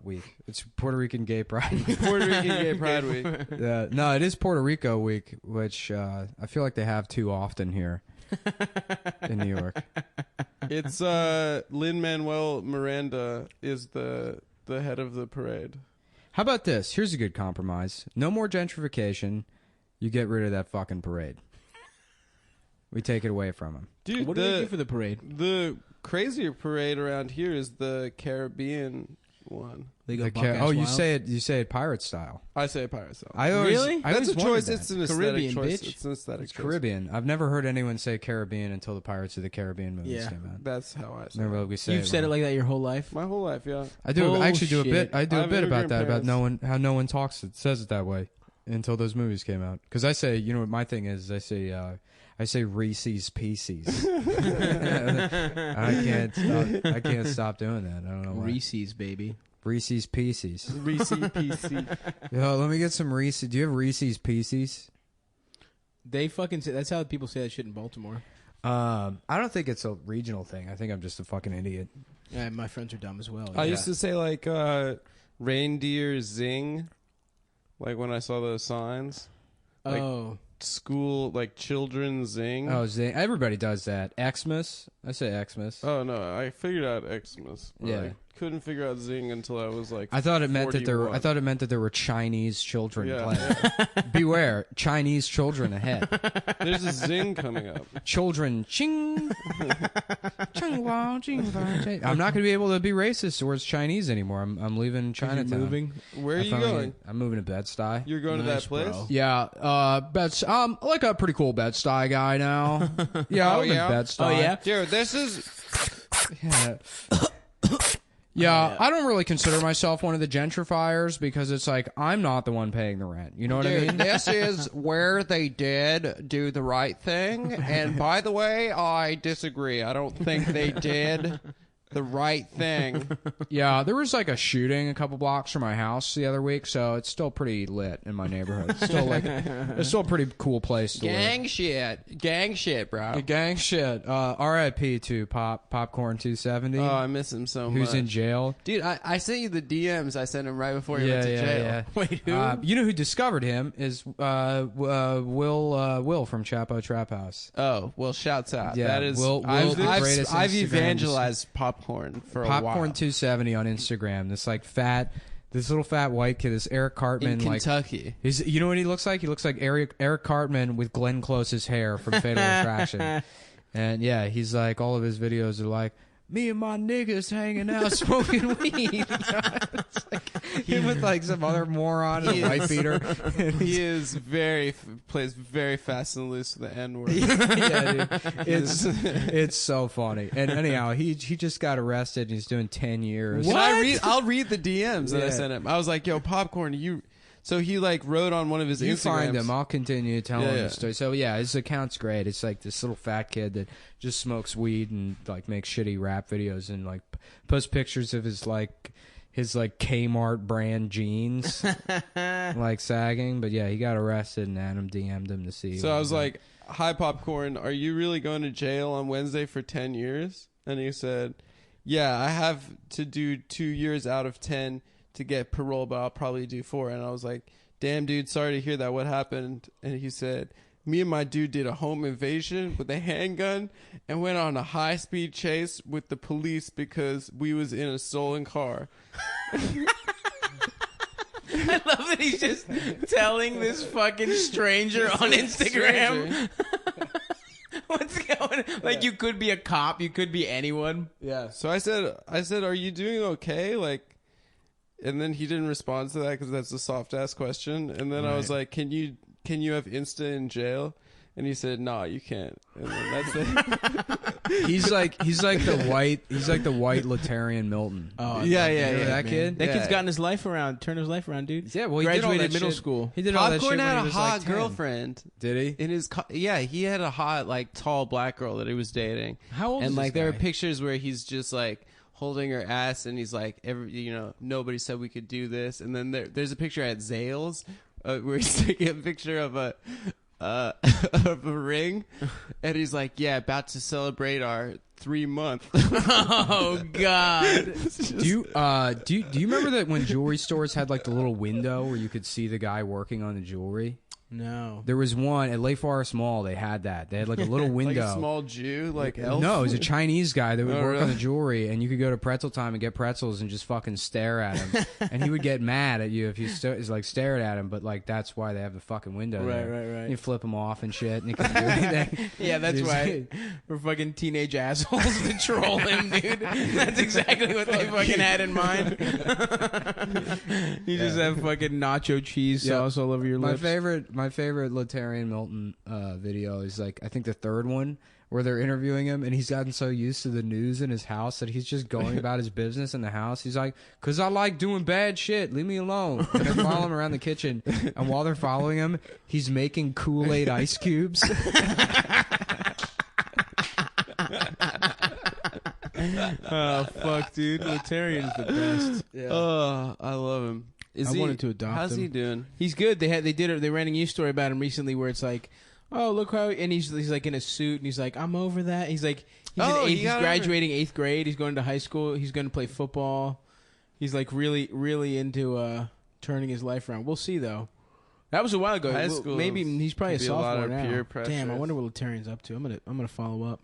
Week. It's Puerto Rican Gay Pride Week. Puerto Rican Gay Pride Week. No, it is Puerto Rico Week, which I feel like they have too often here in New York. It's Lin-Manuel Miranda is the head of the parade. How about this? Here's a good compromise. No more gentrification. You get rid of that fucking parade. We take it away from them. Dude, What do they do for the parade? the crazier parade around here is the Caribbean one. They go The buck-ass oh, you wild? say it pirate style. I say pirate style. I always, Really? I That's a always wondered choice. that. It's an aesthetic Caribbean, choice. bitch. It's an aesthetic It's choice. Caribbean. I've never heard anyone say Caribbean until the Pirates of the Caribbean movies Yeah. came out. That's how I say Remember it. we say You've said it like that your whole life? My whole life, yeah. I do. I actually do a Bullshit. bit. I do I a have bit about immigrant that. About parents. how no one talks. It says it that way until those movies came out. Because I say, you know what my thing is? I say Reese's Pieces. I can't stop doing that. I don't know why. Reese's, baby. Reese's Pieces. Reese PC. Yo, let me get some Reese's. Do you have Reese's Pieces? They fucking say, that's how people say that shit in Baltimore. I don't think it's a regional thing. I think I'm just a fucking idiot. Yeah, my friends are dumb as well. I yeah. used to say like reindeer zing, like when I saw those signs. like- Oh. School like children zing. Oh, everybody does that. Xmas. I say Xmas. Oh no, I figured out Xmas. But Yeah. I couldn't figure out zing until I was like. I thought it meant that there. 41. I thought it meant that there were Chinese children Yeah, playing. Beware, Chinese children ahead. There's a zing coming up. Children, ching, ching, wah, ching, wah, ching. I'm not going to be able to be racist towards Chinese anymore. I'm leaving Chinatown. Moving. Where are I you finally- going? I'm moving to Bed-Stuy. You're going to Nice, that place? bro. Yeah, I'm like a pretty cool Bed-Stuy guy now. Yeah, Oh, I'm yeah? in Bed-Stuy. Oh, yeah? Dude, this is Yeah. Yeah, I don't really consider myself one of the gentrifiers because it's like I'm not the one paying the rent. You know what I mean? This is where they did do the right thing. And by the way, I disagree. I don't think they did the right thing. Yeah, there was like a shooting a couple blocks from my house the other week, so it's still pretty lit in my neighborhood. It's still like it's still a pretty cool place to live. Gang shit, bro. Gang shit. R.I.P. to Popcorn 270. Oh, I miss him so much. Who's in jail? Dude, I sent you the DMs I sent him right before he went to jail. Wait, who? You know who discovered him is Will from Chapo Trap House. Oh, well, shouts out. Yeah, that is. Will, I've the greatest I've Instagram evangelized Popcorn for a while. Popcorn 270 on Instagram. This little fat white kid, this Eric Cartman, In Kentucky. You know what he looks like? He looks like Eric Cartman with Glenn Close's hair from Fatal Attraction. And yeah, he's like, all of his videos are like, me and my niggas hanging out smoking weed. It's like him with like some other moron in a white beater. He is plays very fast and loose with the N-word. Yeah, dude. It's so funny. And anyhow, he just got arrested and he's doing 10 years. What? I'll read the DMs that I sent him. I was like, yo, Popcorn, So he like wrote on one of his You Instagrams. find him. I'll continue telling Yeah. the story. So yeah, his account's great. It's like this little fat kid that just smokes weed and like makes shitty rap videos and like posts pictures of his Kmart brand jeans like sagging. But yeah, he got arrested and Adam DM'd him to see. So I was like, hi, Popcorn, are you really going to jail on Wednesday for 10 years? And he said, yeah, I have to do 2 years out of 10 to get parole, but I'll probably do 4. And I was like, damn, dude, sorry to hear that. What happened? And he said, me and my dude did a home invasion with a handgun and went on a high-speed chase with the police because we was in a stolen car. I love that he's just telling this fucking stranger on Instagram. What's going on? Like, you could be a cop, you could be anyone. Yeah. So I said, are you doing okay? Like, and then he didn't respond to that because that's a soft ass question. And then I was like, can you have Insta in jail? And he said, no, you can't. And then that's it. he's like the white Latarian Milton. Oh, Yeah, Remember that man. kid? That Yeah. kid's gotten his life around, turned his life around, dude. Yeah, well, he did all graduated that middle shit. school. He did all that shit Popcorn when had he a was hot like 10. girlfriend. Did he? In his he had a hot, like, tall black girl that he was dating. How old And is like this there are guy? pictures where he's just like holding her ass and he's like, nobody said we could do this. And then there's a picture at Zales where he's taking a picture of a of a ring, and he's like, yeah, about to celebrate our 3-month. Oh God! Do you remember that when jewelry stores had like the little window where you could see the guy working on the jewelry? No. There was one at Lake Forest Mall. They had that. They had like a little window. Like a small Jew, like elf. No, it was a Chinese guy that would Oh, work on really? the jewelry, and you could go to Pretzel Time and get pretzels and just fucking stare at him, and he would get mad at you if you stared at him. But like that's why they have the fucking window. Right, there. right. You flip him off and shit, and he couldn't do anything. Yeah, that's He's why we're fucking teenage assholes to troll him, dude. That's exactly what they fucking had in mind. You just have fucking nacho cheese Yeah. sauce all over your My lips. favorite Latarian Milton video is like I think the third one where they're interviewing him and he's gotten so used to the news in his house that he's just going about his business in the house. He's like, "'Cause I like doing bad shit. Leave me alone." And they follow him around the kitchen, and while they're following him, he's making Kool-Aid ice cubes. Oh fuck, dude! Latarian's the best. Oh, I love him. I wanted to adopt How's him. he doing? He's good. They ran a news story about him recently where it's like, oh look how, and he's like in a suit and he's like, I'm over that. He's like, he's graduating 8th grade. He's going to high school. He's going to play football. He's like really, really into turning his life around. We'll see though. That was a while ago. High Well, school maybe he's probably a could be a lot sophomore of now. peer pressure. Damn, I wonder what Latarian's up to. I'm gonna follow up.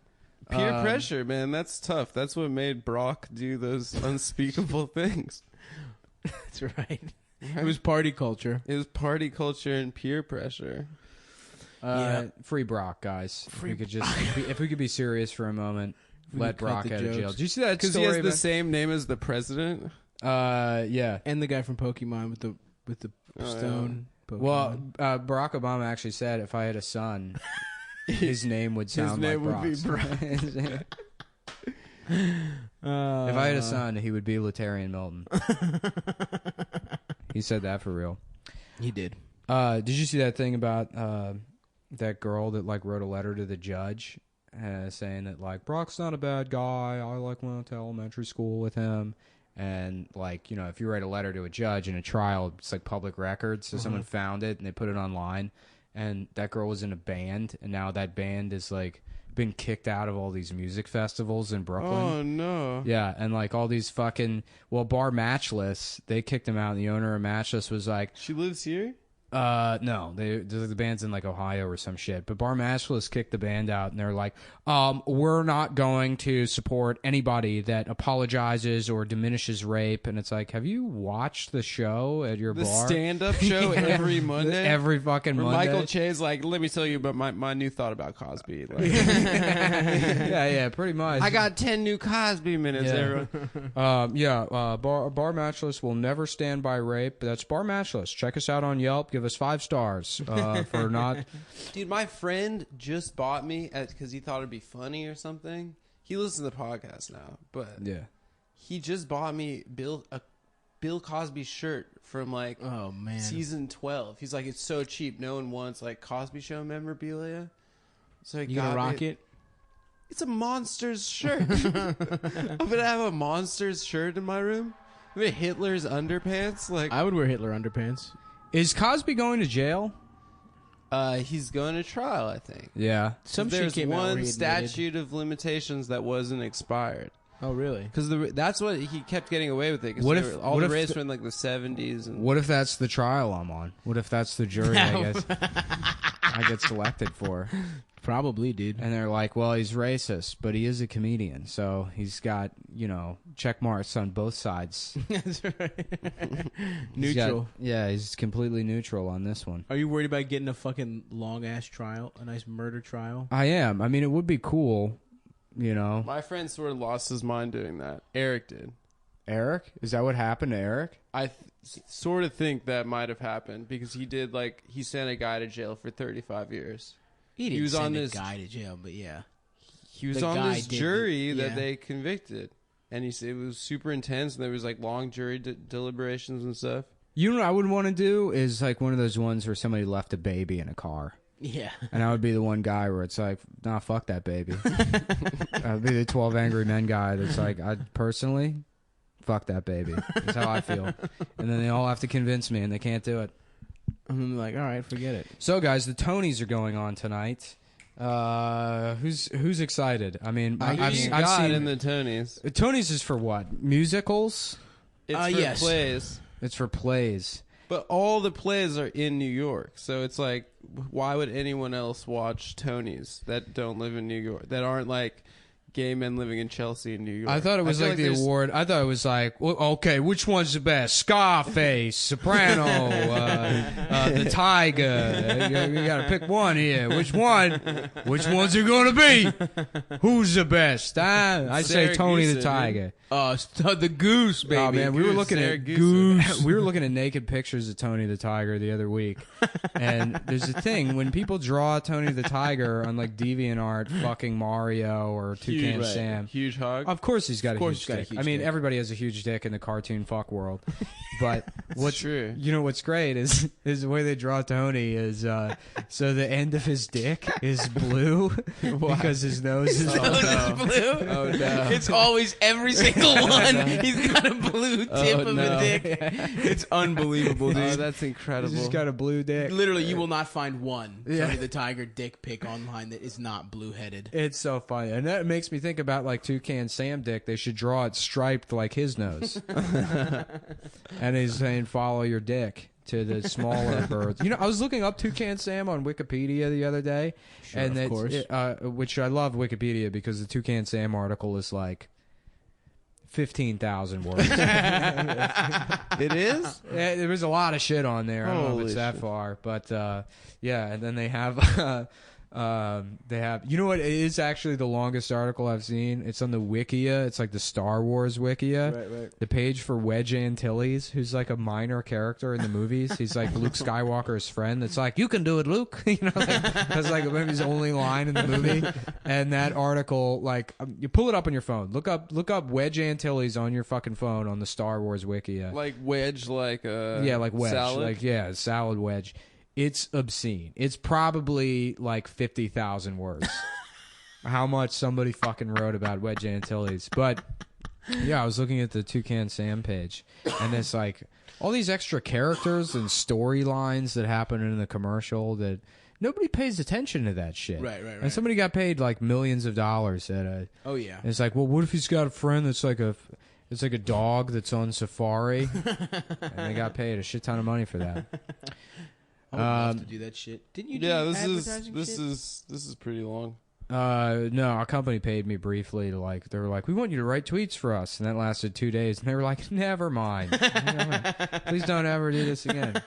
Peer pressure, man. That's tough. That's what made Brock do those unspeakable things. That's right. It was party culture. It was party culture and peer pressure. Free Brock, guys. If we could be serious for a moment, let could cut Brock the out of jail. jokes. Did you see that Because he story? has the about- same name as the president. Yeah. And the guy from Pokemon with the stone. Pokemon. Well, Barack Obama actually said if I had a son, his name would sound name like would be Brock's. If I had a son, he would be Latarian Milton. He said that for real. He did. Did you see that thing about that girl that like wrote a letter to the judge saying that like Brock's not a bad guy. I like went to elementary school with him. And like, you know, if you write a letter to a judge in a trial, it's like public record. So someone found it and they put it online. And that girl was in a band, and now that band is like been kicked out of all these music festivals in Brooklyn. Oh no. Yeah, and like all these fucking Bar Matchless, they kicked him out, and the owner of Matchless was like, She lives here? no, the band's in like Ohio or some shit. But Bar Matchless kicked the band out, and they're like, we're not going to support anybody that apologizes or diminishes rape. And it's like, have you watched the show at your The bar? stand-up show every Monday? Every fucking Where Monday. Michael Che's like, let me tell you about my new thought about Cosby. Like, yeah, pretty much. I got 10 new Cosby minutes, Yeah. everyone. Bar Matchless will never stand by rape. That's Bar Matchless. Check us out on Yelp. Give us 5 stars for not. Dude, my friend just bought me, because he thought it'd be funny or something. He listens to the podcast now, but Yeah. he just bought me a Bill Cosby shirt from like Oh man. season 12. He's like, it's so cheap. No one wants like Cosby Show memorabilia. So he You got gonna rock me- it? It's a Monsters shirt. I'm gonna have a Monsters shirt in my room. I'm gonna Hitler's underpants. Like, I would wear Hitler underpants. Is Cosby going to jail? he's going to trial, I think. Yeah. Some shit There's came out where one he admitted- statute of limitations that wasn't expired. Oh really? Because that's what he kept getting away with it. 'Cause What they if- were- all what the if rapes the- were in like the 70s? And What if that's the trial I'm on? What if that's the jury I guess I get selected for? Probably, dude. And they're like, well, he's racist, but he is a comedian, so he's got, check marks on both sides. That's right. He's got- Neutral. yeah, he's completely neutral on this one. Are you worried about getting a fucking long ass trial, a nice murder trial? I am. I mean, it would be cool, my friend sort of lost his mind doing that. Eric did. Eric? Is that what happened to Eric? I sort of think that might have happened because he sent a guy to jail for 35 years. He didn't was send on a this- guy to jail, but yeah. He was The on guy this did- jury that yeah. they convicted, and he said it was super intense, and there was like long jury deliberations and stuff. You know what I would want to do is like one of those ones where somebody left a baby in a car. Yeah. And I would be the one guy where it's like, nah, fuck that baby. I'd be the 12 Angry Men guy that's like, I personally, fuck that baby. That's how I feel. And then they all have to convince me, and they can't do it. And then like, all right, forget it. So, guys, the Tonys are going on tonight. Who's excited? I mean, I've seen in the Tonys. Tonys is for what? Musicals? It's for yes. plays. It's for plays. But all the plays are in New York, so it's like, why would anyone else watch Tonys that don't live in New York, that aren't like gay men living in Chelsea in New York? I thought it was feel like the there's- award. I thought it was like, well, okay, which one's the best? Scarface, Soprano, the Tiger. You got to pick one here. Which one? Which one's it going to be? Who's the best? I say Tony the Saragossa, Tiger. The goose, baby. Oh man, we were Goose, looking at Saragossa. we were looking at naked pictures of Tony the Tiger the other week, and there's a thing when people draw Tony the Tiger on like DeviantArt, fucking Mario or Toucan Right. Sam. Huge hog. Of course he's got a course huge he's got a dick. huge I mean, dick. everybody has a huge dick in the cartoon fuck world. But what's true. You know what's great is the way they draw Tony is so the end of his dick is blue because his nose is all blue. Oh no. It's always every single one. He's got a blue tip of no. a dick. It's unbelievable, dude. Oh, that's He's incredible. just got a blue dick. Literally, you will not find one Yeah. Tony the Tiger dick pic online that is not blue headed. It's so funny, and that makes me think about like Toucan Sam dick. They should draw it striped like his nose, and he's saying "follow your dick" to the smaller birds. You know, I was looking up Toucan Sam on Wikipedia the other day, Sure, and of it's- course. which I love Wikipedia because the Toucan Sam article is like 15,000 words. It is? There was a lot of shit on there. I don't know if Holy it's that shit. far, but yeah. And then they have They have, you know what? It is actually the longest article I've seen. It's on the Wikia. It's like the Star Wars Wikia. Right. The page for Wedge Antilles, who's like a minor character in the movies. He's like Luke Skywalker's friend. It's like, you can do it, Luke. You know, that's like maybe his only line in the movie. And that article, like, you pull it up on your phone. Look up Wedge Antilles on your fucking phone on the Star Wars Wikia. Like wedge, like Like wedge, salad? Salad wedge. It's obscene. It's probably like 50,000 words. How much somebody fucking wrote about Wedge Antilles. But yeah, I was looking at the Toucan Sam page, and it's like all these extra characters and storylines that happen in the commercial that nobody pays attention to that shit. Right. And somebody got paid like millions of dollars at a. Oh yeah. And it's like, well, what if he's got a friend that's like a. It's like a dog that's on safari, and they got paid a shit ton of money for that. I would love to do that shit. Didn't you? Yeah, do this advertising shit? is pretty long. No, our company paid me briefly to like. They were like, "We want you to write tweets for us," and that lasted 2 days. And they were like, "Never mind. Please don't ever do this again."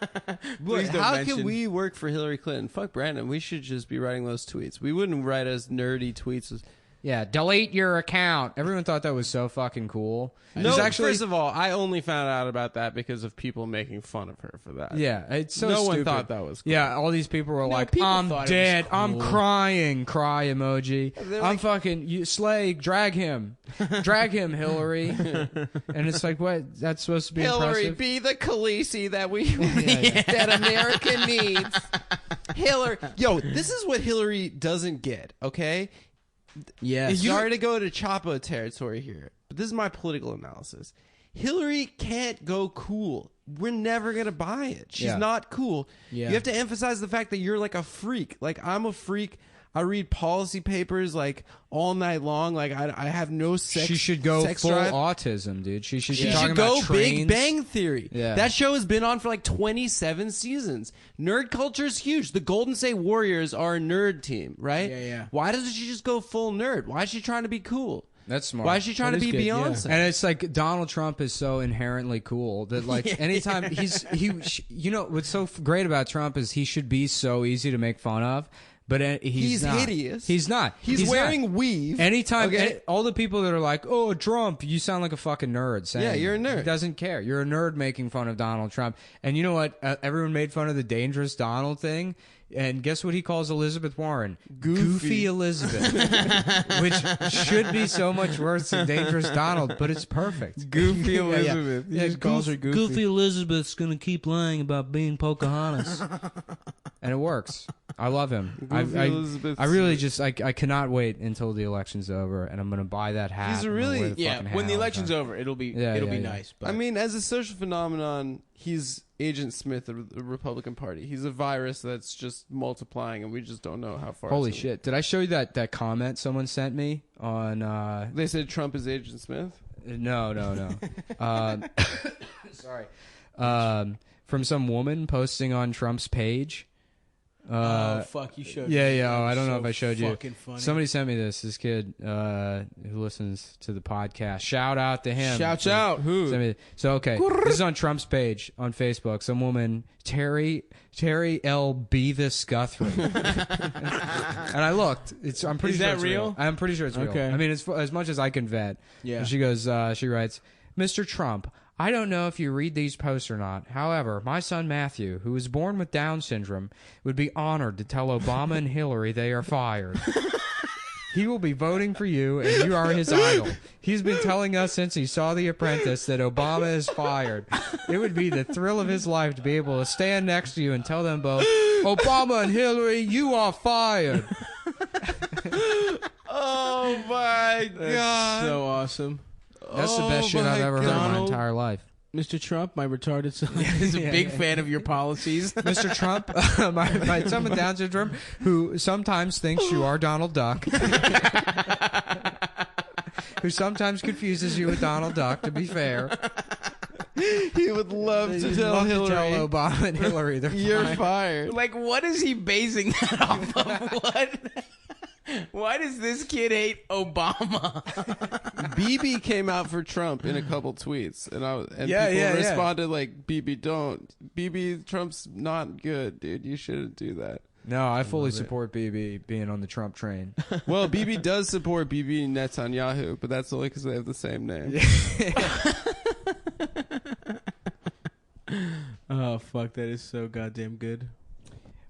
Please don't How mention- can we work for Hillary Clinton? Fuck Brandon. We should just be writing those tweets. We wouldn't write as nerdy tweets as. Yeah, delete your account. Everyone thought that was so fucking cool. No, There's actually, first of all, I only found out about that because of people making fun of her for that. yeah, it's so no one stupid. thought that was cool. Yeah, all these people were like, people "I'm thought it was dead. I'm cool." crying. Cry emoji. They're I'm like- fucking you, Slay. Drag him, Hillary." And it's like, what? That's supposed to be Hillary, impressive. be the Khaleesi that that America needs. Hillary, yo, this is what Hillary doesn't get. Okay, Yes. sorry to go to Chapo territory here, but this is my political analysis. Hillary can't go cool. We're never gonna buy it. She's Yeah. not cool. Yeah. You have to emphasize the fact that you're like a freak. Like I'm a freak. I read policy papers like all night long. Like I have no sex. She should go sex full drive. autism, dude. She should be She talking should go about Big trains. Bang Theory. Yeah. That show has been on for like 27 seasons. Nerd culture is huge. The Golden State Warriors are a nerd team, right? Yeah. Why doesn't she just go full nerd? Why is she trying to be cool? That's smart. Why is she trying That to is be good, yeah. Beyonce? And it's like Donald Trump is so inherently cool that like anytime you know what's so great about Trump is he should be so easy to make fun of, but he's not. hideous. He's not. He's wearing not. weave. Anytime, Okay? all the people that are like, "Oh, Trump," you sound like a fucking nerd. Saying Yeah, you're a that. nerd. He doesn't care. You're a nerd making fun of Donald Trump. And you know what? Everyone made fun of the dangerous Donald thing. And guess what he calls Elizabeth Warren? Goofy Elizabeth. Which should be so much worse than Dangerous Donald, but it's perfect. Goofy Yeah, yeah. Elizabeth. He Yeah, just calls her Goofy. Goofy Elizabeth's gonna keep lying about being Pocahontas. And it works. I love him. Goofy I Elizabeth's- really just I cannot wait until the election's over, and I'm gonna buy that hat. He's a I'm gonna really- wear the Yeah. fucking When hat the all election's time. over, it'll be Yeah, nice. But I mean, as a social phenomenon, he's Agent Smith of the Republican Party. He's a virus that's just multiplying, and we just don't know how far. Holy it's gonna- shit! Did I show you that comment someone sent me on? They said Trump is Agent Smith. No. Sorry. From some woman posting on Trump's page. oh fuck, you showed. Yeah, me. yeah. That I was don't know so if I showed you. fucking funny. Somebody sent me this kid who listens to the podcast. Shout out to him. Shouts out. Who? Sent me- So okay, this is on Trump's page on Facebook. Some woman, Terry L. Beavis Guthrie, and I looked. I'm pretty Is sure that it's real? I'm pretty sure it's real. Okay. I mean, it's as much as I can vet. Yeah. And she goes. She writes, Mr. Trump. I don't know if you read these posts or not. However, my son Matthew, who was born with Down syndrome, would be honored to tell Obama and Hillary they are fired. He will be voting for you, and you are his idol. He's been telling us since he saw The Apprentice that Obama is fired. It would be the thrill of his life to be able to stand next to you and tell them both, Obama and Hillary, you are fired. Oh my god! So awesome. That's the best shit I've ever heard in my Donald. entire life. Mr. Trump, my retarded son, is a big fan of your policies. Mr. Trump, my son with Down syndrome, who sometimes thinks you are Donald Duck, who sometimes confuses you with Donald Duck, to be fair. He would love to tell Love to Hillary, tell Obama and Hillary they're "You're fine. fired." Like, what is he basing that off of? What? Why does this kid hate Obama? BB came out for Trump in a couple tweets, and Yeah, people yeah. responded like, "BB, don't. BB, Trump's not good, dude. You shouldn't do that." No, I fully support BB being on the Trump train. Well, Bibi does support Bibi Netanyahu, but that's only because they have the same name. Oh fuck, that is so goddamn good.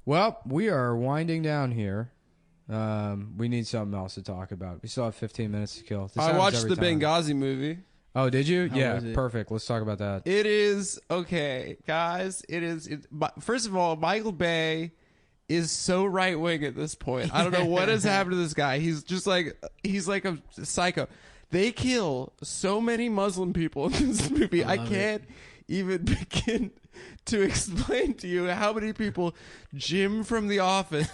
Well, we are winding down here. We need something else to talk about. We still have 15 minutes to kill. This I happens watched every the time. Benghazi movie. Oh, did you? How Yeah, was it? perfect. Let's talk about that. It is okay, guys. First of all, Michael Bay is so right wing at this point. I don't know what has happened to this guy. He's like a psycho. They kill so many Muslim people in this movie. I can't even begin to explain to you how many people Jim from The Office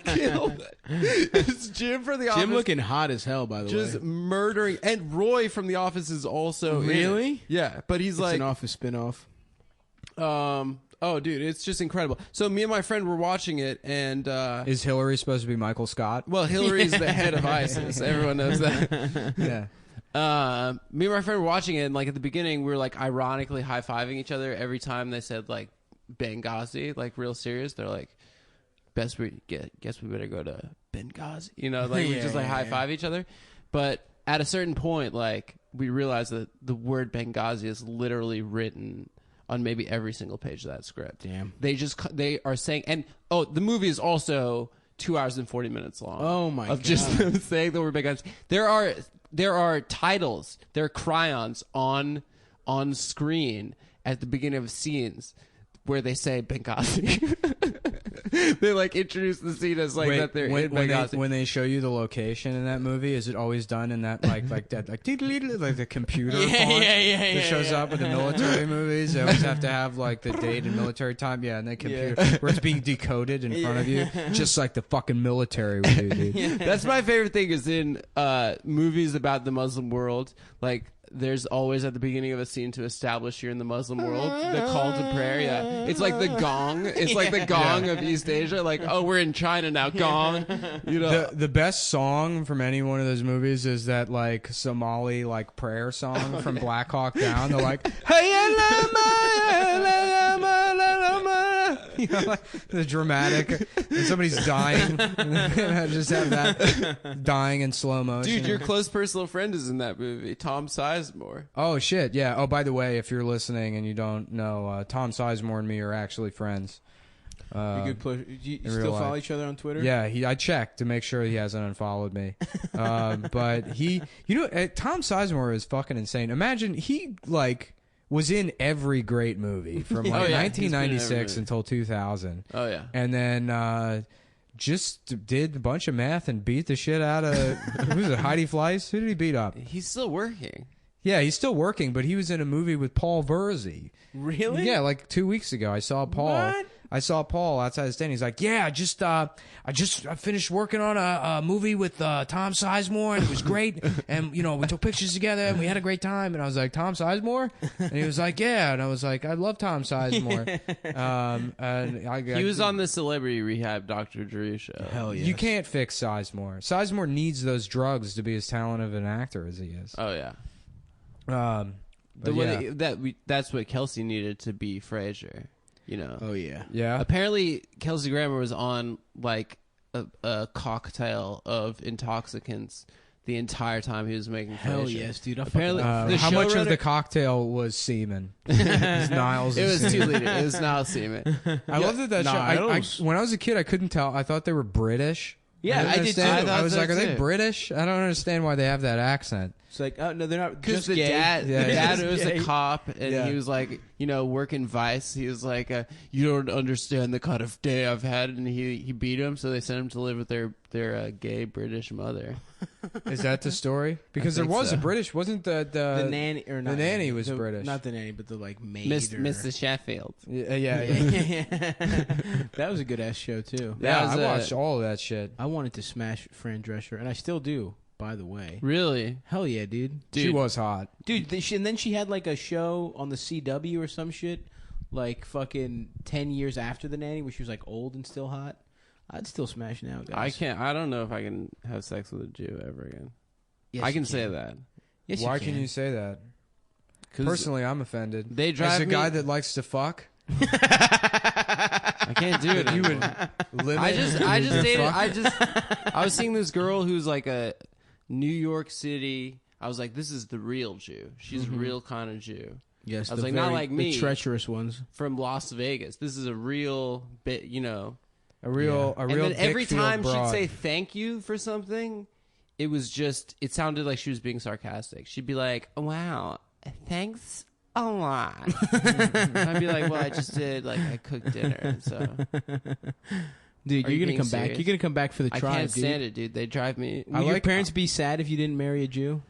killed. It's Jim from The Office. Jim looking hot as hell, by the just way. murdering, and Roy from The Office is also in it. Really? Yeah, but he's It's like an Office spinoff. Oh, dude, it's just incredible. So me and my friend were watching it, and Is Hillary supposed to be Michael Scott? well, Hillary's the head of ISIS. Everyone knows that. Yeah. Me and my friend were watching it, and like at the beginning, we were like ironically high fiving each other every time they said like Benghazi, like real serious. They're like, guess we better go to Benghazi. You know, like we Yeah, just like yeah, high yeah. five each other. But at a certain point, like we realized that the word Benghazi is literally written on maybe every single page of that script. Damn. They are saying, and the movie is also 2 hours and 40 minutes long. Oh my Of just them saying the word Benghazi. There are titles, there are crayons on screen at the beginning of scenes where they say Benghazi. They like introduce the scene as like that they're in Benghazi. when they show you the location in that movie, is it always done in that like that like the computer font that shows up in the military movies? They always have to have like the date and military time. Yeah, and the computer where it's being decoded in front of you, just like the fucking military would do, dude. That's my favorite thing is in movies about the Muslim world, like there's always at the beginning of a scene to establish you're in the Muslim world, the call to prayer. Yeah, it's like the gong. It's like the gong of East Asia. Like, oh, we're in China now. Gong. You know. The best song from any one of those movies is that like Somali like prayer song from Black Hawk Down. They're like, you know, like the dramatic, and somebody's dying. I just have that dying in slow motion. Dude, your close personal friend is in that movie, Tom Sizemore. Oh shit, yeah. Oh, by the way, if you're listening and you don't know, Tom Sizemore and me are actually friends. You in still real follow life. each other on Twitter? Yeah, I checked to make sure he hasn't unfollowed me. But Tom Sizemore is fucking insane. Imagine he like was in every great movie from like Oh, yeah. He's been in every 1996 movie. until 2000. Oh yeah. And then just did a bunch of math and beat the shit out of who was it? Heidi Fleiss? Who did he beat up? He's still working. Yeah, he's still working, but he was in a movie with Paul Verzi. Really? Yeah, like 2 weeks ago, I saw Paul. What? I saw Paul outside the stand. He's like, "Yeah, I finished working on a movie with Tom Sizemore, and it was great. And we took pictures together, and we had a great time." And I was like, "Tom Sizemore?" And he was like, "Yeah." And I was like, "I love Tom Sizemore." He was on the Celebrity Rehab Dr. Drew show. Hell yeah. You can't fix Sizemore. Sizemore needs those drugs to be as talented of an actor as he is. Oh yeah. But yeah. That's what Kelsey needed to be Frasier. You know. Oh yeah. Yeah. Apparently, Kelsey Grammer was on like a cocktail of intoxicants the entire time he was making Hell Frasier. yes, dude. Apparently, the how much of showrunner- the cocktail was semen? Niles. It was 2 liters. It was not semen. I love that show. Niles. When I was a kid, I couldn't tell. I thought they were British. Yeah, didn't I did understand. too. I was I like, thought are so they too. British? I don't understand why they have that accent. It's like, oh no, they're not. Because Just the gay. dad, Yeah, the yeah. dad was Gay. a cop, and Yeah. he was like, working Vice. He was like, you don't understand the kind of day I've had, and he beat him, so they sent him to live with their gay British mother. Is that the story? Because there think was so. a British, wasn't The nanny or not the nanny was British. Not the nanny, but the like maid. Mr. Sheffield. Yeah. That was a good ass show too. Yeah, That was I watched all of that shit. I wanted to smash Fran Drescher, and I still do. By the way, Really? hell yeah, dude. She was hot. Dude, and then she had like a show on the CW or some shit, like fucking 10 years after the nanny, where she was like old and still hot. I'd still smash now, guys. I don't know if I can have sex with a Jew ever again. Yes, I you can say that. Yes, Why you can you say that? 'Cause Personally, I'm offended. they drive As a me- guy that likes to fuck. I can't do it. You would anymore. limit I just your dated. fuck? I was seeing this girl who's like a New York City. I was like, this is the real Jew. She's a real kind of Jew. Yes, I was the like, not like me. the treacherous ones. From Las Vegas. This is a real bit, you know. A real And then every Dickfield time broad. she'd say thank you for something, it was just, it sounded like she was being sarcastic. She'd be like, wow, thanks a lot. And I'd be like, well, I just did, like, I cooked dinner. So Dude, Are you you're gonna being come back. serious? You're gonna come back for the I tribe, can't dude. stand it, dude. They drive me. Would your parents be sad if you didn't marry a Jew?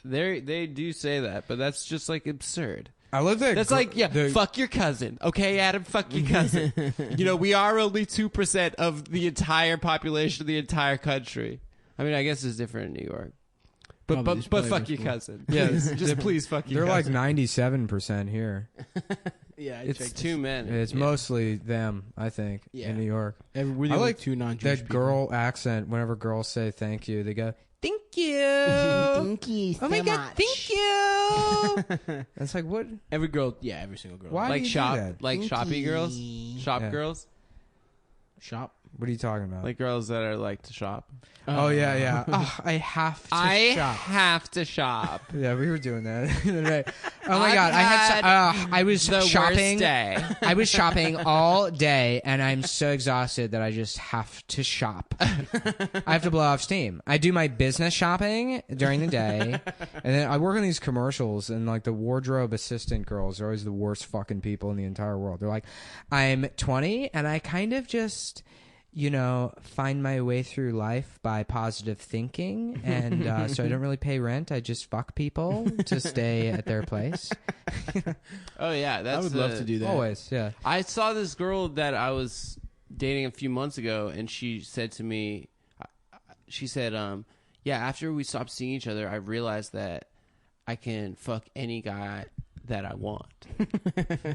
They do say that, but that's just like absurd. I love that. That's like, fuck your cousin. Okay, Adam, fuck your cousin. You know, we are only 2% of the entire population of the entire country. I mean, I guess it's different in New York. But Probably- it's but probably fuck much your more. cousin. Yeah, just please fuck your they're like cousin. 97% here. Yeah, It's two men. It's Yeah. mostly them, I think, Yeah. in New York. We're the I only like two non-Jewish That people. girl accent. Whenever girls say thank you, they go, "Thank you." Thank you. Oh my god, thank you. It's like what? Every girl, yeah, every single girl. Why? Like do you do shop, that? like shoppy girls, shop Yeah. girls, Shop. What are you talking about? like girls that are like to shop. oh yeah. Oh, I have to shop. have to shop. Yeah, we were doing that the other day. Oh my I've god, I was The shopping. worst day. I was shopping all day, and I'm so exhausted that I just have to shop. I have to blow off steam. I do my business shopping during the day, and then I work on these commercials, and like the wardrobe assistant girls are always the worst fucking people in the entire world. They're like, I'm 20, and I kind of just, you know, find my way through life by positive thinking, and so I don't really pay rent. I just fuck people to stay at their place. Oh yeah, that's I would love to do that. Always, yeah. I saw this girl that I was dating a few months ago, and she said to me, she said, yeah, after we stopped seeing each other, I realized that I can fuck any guy that I want.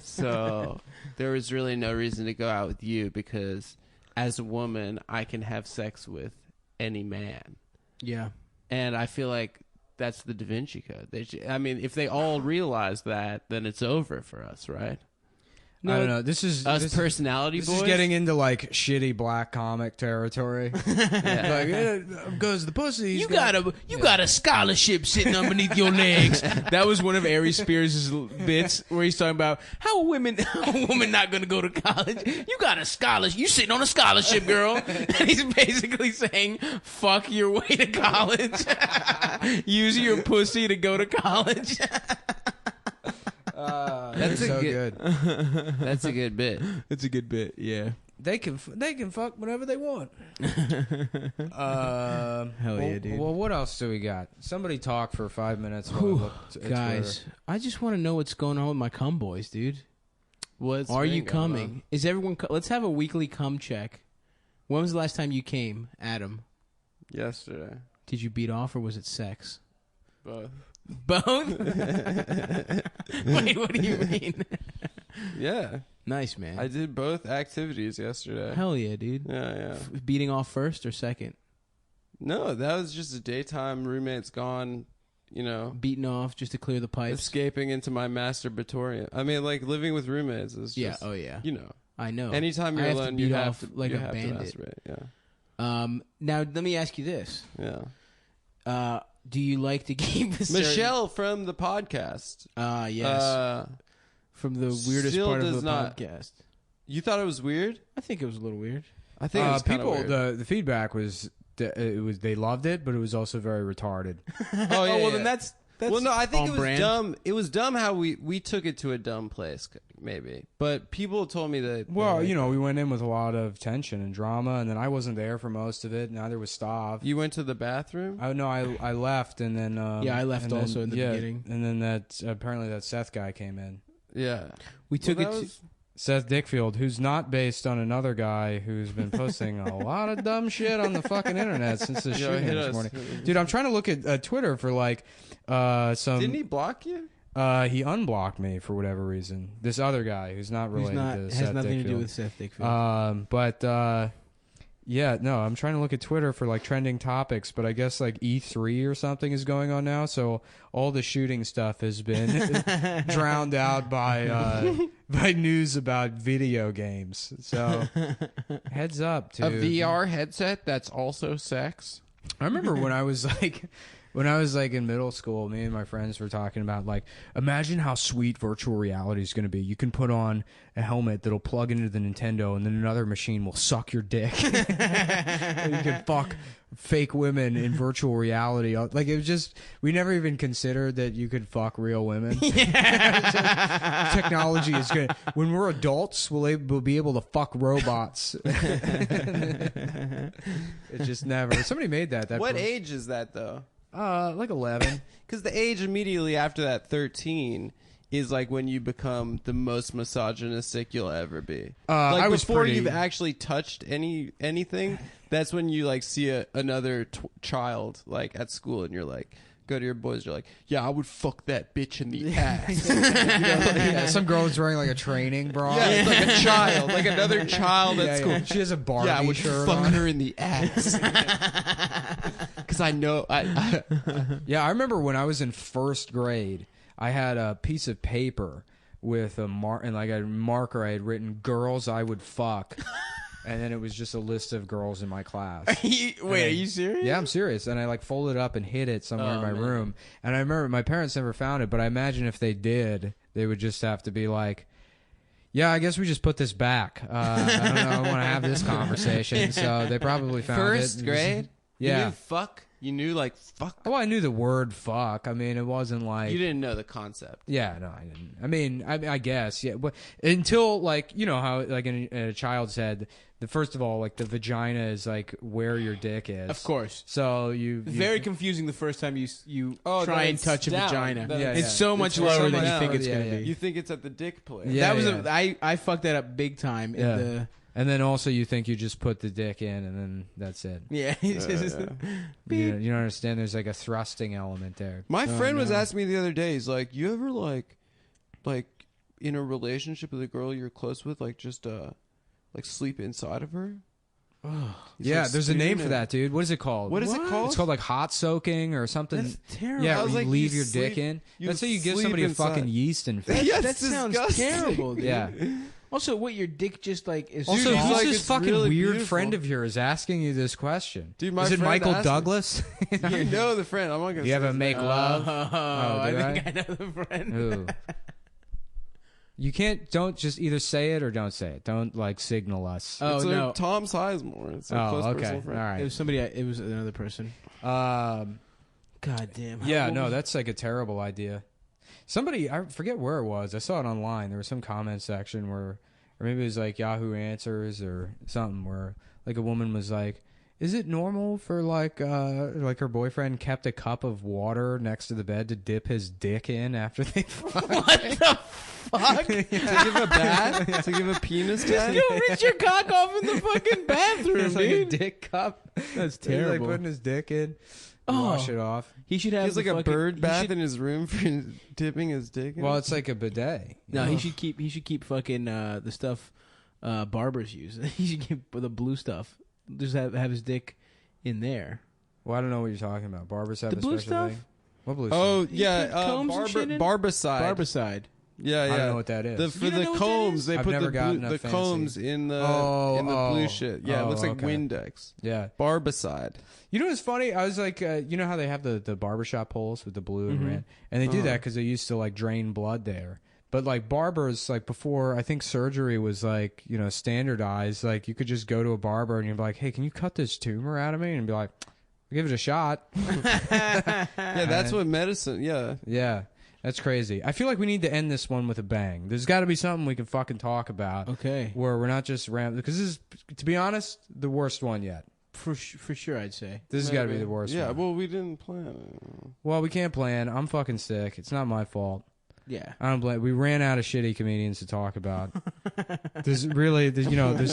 So there was really no reason to go out with you because as a woman, I can have sex with any man. Yeah. And I feel like that's the Da Vinci Code. I mean, if they all realize that, then it's over for us, right? I don't know. This is Us personality This boys. is getting into like shitty black comic territory. Like, goes the pussy. You got a scholarship sitting underneath your legs. That was one of Ari Spears' bits where he's talking about how a woman not going to go to college. You got a scholarship. You sitting on a scholarship, girl. And he's basically saying, "Fuck your way to college. Use your pussy to go to college." That's so good. That's a good bit. It's a good bit. Yeah. They can fuck whenever they want. Hell yeah, dude. Well, what else do we got? Somebody talk for 5 minutes. While I Whew, look at guys, Twitter. I just want to know what's going on with my cum boys, dude. What's Are you been going coming? on? Is everyone? Let's have a weekly cum check. When was the last time you came, Adam? Yesterday. Did you beat off or was it sex? Both. Both? Wait, what do you mean? Yeah. Nice, man. I did both activities yesterday. Hell yeah, dude. Yeah. Beating off first or second? No, that was just a daytime. Roommate's gone, you know, Beating off just to clear the pipes? escaping into my masturbatorium. I mean, like, living with roommates is Yeah, just, oh yeah. you know. I know. Anytime I you're have to alone, beat you have off to like you a have bandit. to masturbate. Yeah. Now, let me ask you this. Yeah. Do you like to keep a certain- Michelle from the podcast. Yes. From the weirdest still part of does the not- podcast. You thought it was weird? I think it was a little weird. I think it was kinda people. weird. The feedback was they loved it, but it was also very retarded. Oh, yeah, well, yeah. then that's well, no, I think on it was brand. dumb. It was dumb how we took it to a dumb place, maybe. But people told me that. Well, you know, we went in with a lot of tension and drama, and then I wasn't there for most of it. Neither was Stav. You went to the bathroom? I left, and then Yeah, I left and then- also in the beginning. and then apparently that Seth guy came in. Yeah. We took Well, it that to, was- Seth Dickfield, who's not based on another guy who's been posting a lot of dumb shit on the fucking internet since the Yo, shooting hit this us. morning. Dude, I'm trying to look at Twitter for like some. Didn't he block you? He unblocked me for whatever reason. This other guy who's not who's related not, to has Seth nothing Dickfield. to do with Seth Dickfield. Yeah, no, I'm trying to look at Twitter for like trending topics, but I guess like E3 or something is going on now, so all the shooting stuff has been drowned out by by news about video games. So heads up to A VR headset that's also sex. I remember when I was like in middle school, me and my friends were talking about like, imagine how sweet virtual reality is going to be. You can put on a helmet that'll plug into the Nintendo, and then another machine will suck your dick. You can fuck fake women in virtual reality. Like, it was just, we never even considered that you could fuck real women. Technology is good. When we're adults, we'll be able to fuck robots. It just never. Somebody made that. What age is that though? Like 11. Because the age immediately after that, 13, is like when you become the most misogynistic you'll ever be. Like I was before pretty- you've actually touched anything, that's when you like see another child like at school, and you're like, go to your boys, you're like, yeah, I would fuck that bitch in the ass. Yeah, some girl was wearing like a training bra. Yeah, it's like a child, like another child at school. She has a Barbie Yeah, I would shirt fuck on. her in the ass. Because I know I Yeah, I remember when I was in first grade, I had a piece of paper with a marker. I had written "girls I would fuck," and then it was just a list of girls in my class. Wait, are you serious? Yeah, I'm serious. And I like folded it up and hid it somewhere in my room. And I remember my parents never found it, but I imagine if they did, they would just have to be like, yeah, I guess we just put this back. I don't know. I want to have this conversation. So they probably found it. first grade. Yeah. You knew fuck. You knew like fuck. Well, I knew the word fuck. I mean, it wasn't like... You didn't know the concept. Yeah, no, I didn't. I mean, I guess, yeah. But until, like, you know how, like, in a child's head, first of all, like, the vagina is, like, where your dick is. Of course. So you Very confusing the first time you Oh, try and it's touch a down. vagina. Yeah, it's yeah. so much It's lower so than much you think it's lower, going to yeah, be. You think it's at the dick place. Yeah. That was I fucked that up big time. Yeah. In the, And then also you think you just put the dick in and then that's it. yeah. You don't understand there's, like, a thrusting element there. My friend was no. asking me the other day, he's like, you ever like in a relationship with a girl you're close with, like just like sleep inside of her? He's Yeah, like, there's a name "Spoon for that, dude. What is it called? What is it called? It's called, like, hot soaking or something. That's terrible. Yeah, I was you like, leave you your dick sleep- in. you That's how you give sleep somebody a inside. fucking yeast infection. Yes, that sounds disgusting. terrible, dude. Yeah. Also, what your dick just like is Also, he's who's like, this it's fucking really weird beautiful. friend of yours asking you this question? Dude, my is it friend Michael asked me. Douglas? You know the friend. I'm not gonna. You say ever his make name. love? I do think I? I know the friend. Ooh. You don't just either say it or don't say it. Don't, like, signal us. Oh It's no, Tom Sizemore. It's a close okay. personal All friend. it right. was somebody. It was another person. Um, God damn. yeah, no, that's, like, a terrible idea. Somebody, I forget where it was. I saw it online. There was some comment section where, or maybe it was, like, Yahoo Answers or something, where, like, a woman was like, is it normal for, like her boyfriend kept a cup of water next to the bed to dip his dick in after they fucked? What the fuck? To give a bath? To give a penis bath? You rinse your cock off in the fucking bathroom, It's like a dude. dick cup. That's He's, like, terrible. putting his dick in, Oh. wash it off. He should He have has like the a fucking- bird he bath should- in his room for dipping his dick in. Well, it's like a bidet. No, he should keep. He should keep fucking the stuff barbers use. He should keep the blue stuff. Just have his dick in there. Well, I don't know what you're talking about. Barbers have The a blue special stuff? thing. What blue Oh stuff? yeah, put combs and shit in? barbicide. Barbicide. Yeah, yeah. I don't know what that is. For You don't the know what that combs, is? they I've put never the gotten blue, a the fancy- combs in the Oh, blue shit. Yeah, it looks like okay. Windex. Yeah. Barbicide. You know what's funny? I was like, you know how they have the barbershop poles with the blue and red? And they do that because they used to, like, drain blood there. But, like, barbers, like, before, I think surgery was, like, you know, standardized. Like, you could just go to a barber and you'd be like, hey, can you cut this tumor out of me? And be like, give it a shot. Yeah, that's what medicine. Yeah. Yeah. That's crazy. I feel like we need to end this one with a bang. There's got to be something we can fucking talk about. Okay. Where we're not just because this is, to be honest, the worst one yet. For sure, I'd say. This has got to be the worst Yeah, one. well, we didn't plan it. Well, we can't plan. I'm fucking sick. It's not my fault. Yeah. I don't blame. We ran out of shitty comedians to talk about. There's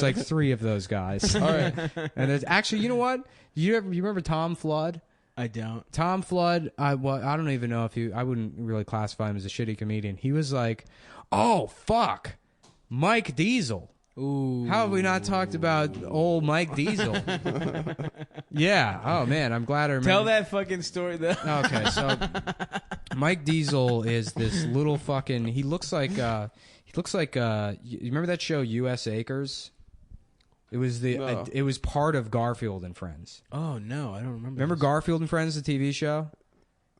like 3 of those guys. All right. And there's actually, you know what? You remember Tom Flood? I don't. Tom Flood. I don't even know if I wouldn't really classify him as a shitty comedian. He was like, oh fuck, Mike Diesel. Ooh. How have we not talked about old Mike Diesel? Yeah. Oh man, I'm glad I remember. Tell that fucking story though. Okay, so Mike Diesel is this little fucking. He looks like. You remember that show U.S. Acres? It was No. it was part of Garfield and Friends. Oh no, I don't remember. Remember this. Garfield and Friends, the TV show?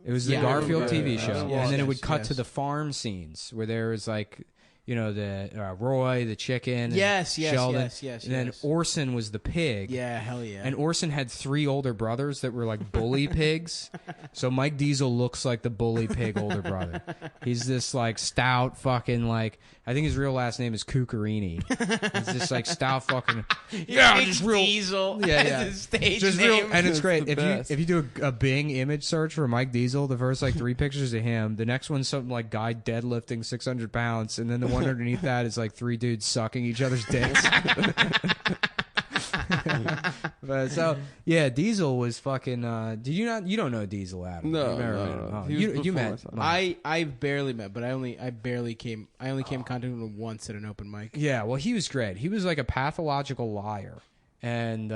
It was the Yeah, I Garfield remember TV that. show, Yes, and then it would yes, cut yes. to the farm scenes where there was like, the Roy, the chicken, and Yes, Sheldon, yes. and then Orson was the pig. Yeah, hell yeah. And Orson had 3 older brothers that were like bully pigs. So Mike Diesel looks like the bully pig older brother. He's this like stout fucking like, I think his real last name is Cuccarini. He's this like stout fucking, yeah, just real Diesel. Yeah, as yeah. his stage just name. real, and it's That's great the if best. you do a Bing image search for Mike Diesel. The first like 3 pictures of him. The next one's something like guy deadlifting 600 pounds, and then the one underneath that is like 3 dudes sucking each other's dicks. But so yeah, Diesel was fucking. Did you not? You don't know Diesel, Adam? No, You've never no, met him. no. Oh, He was you before my met. time. Mike. I barely met, but I came in contact with him once at an open mic. Yeah, well, he was great. He was like a pathological liar, and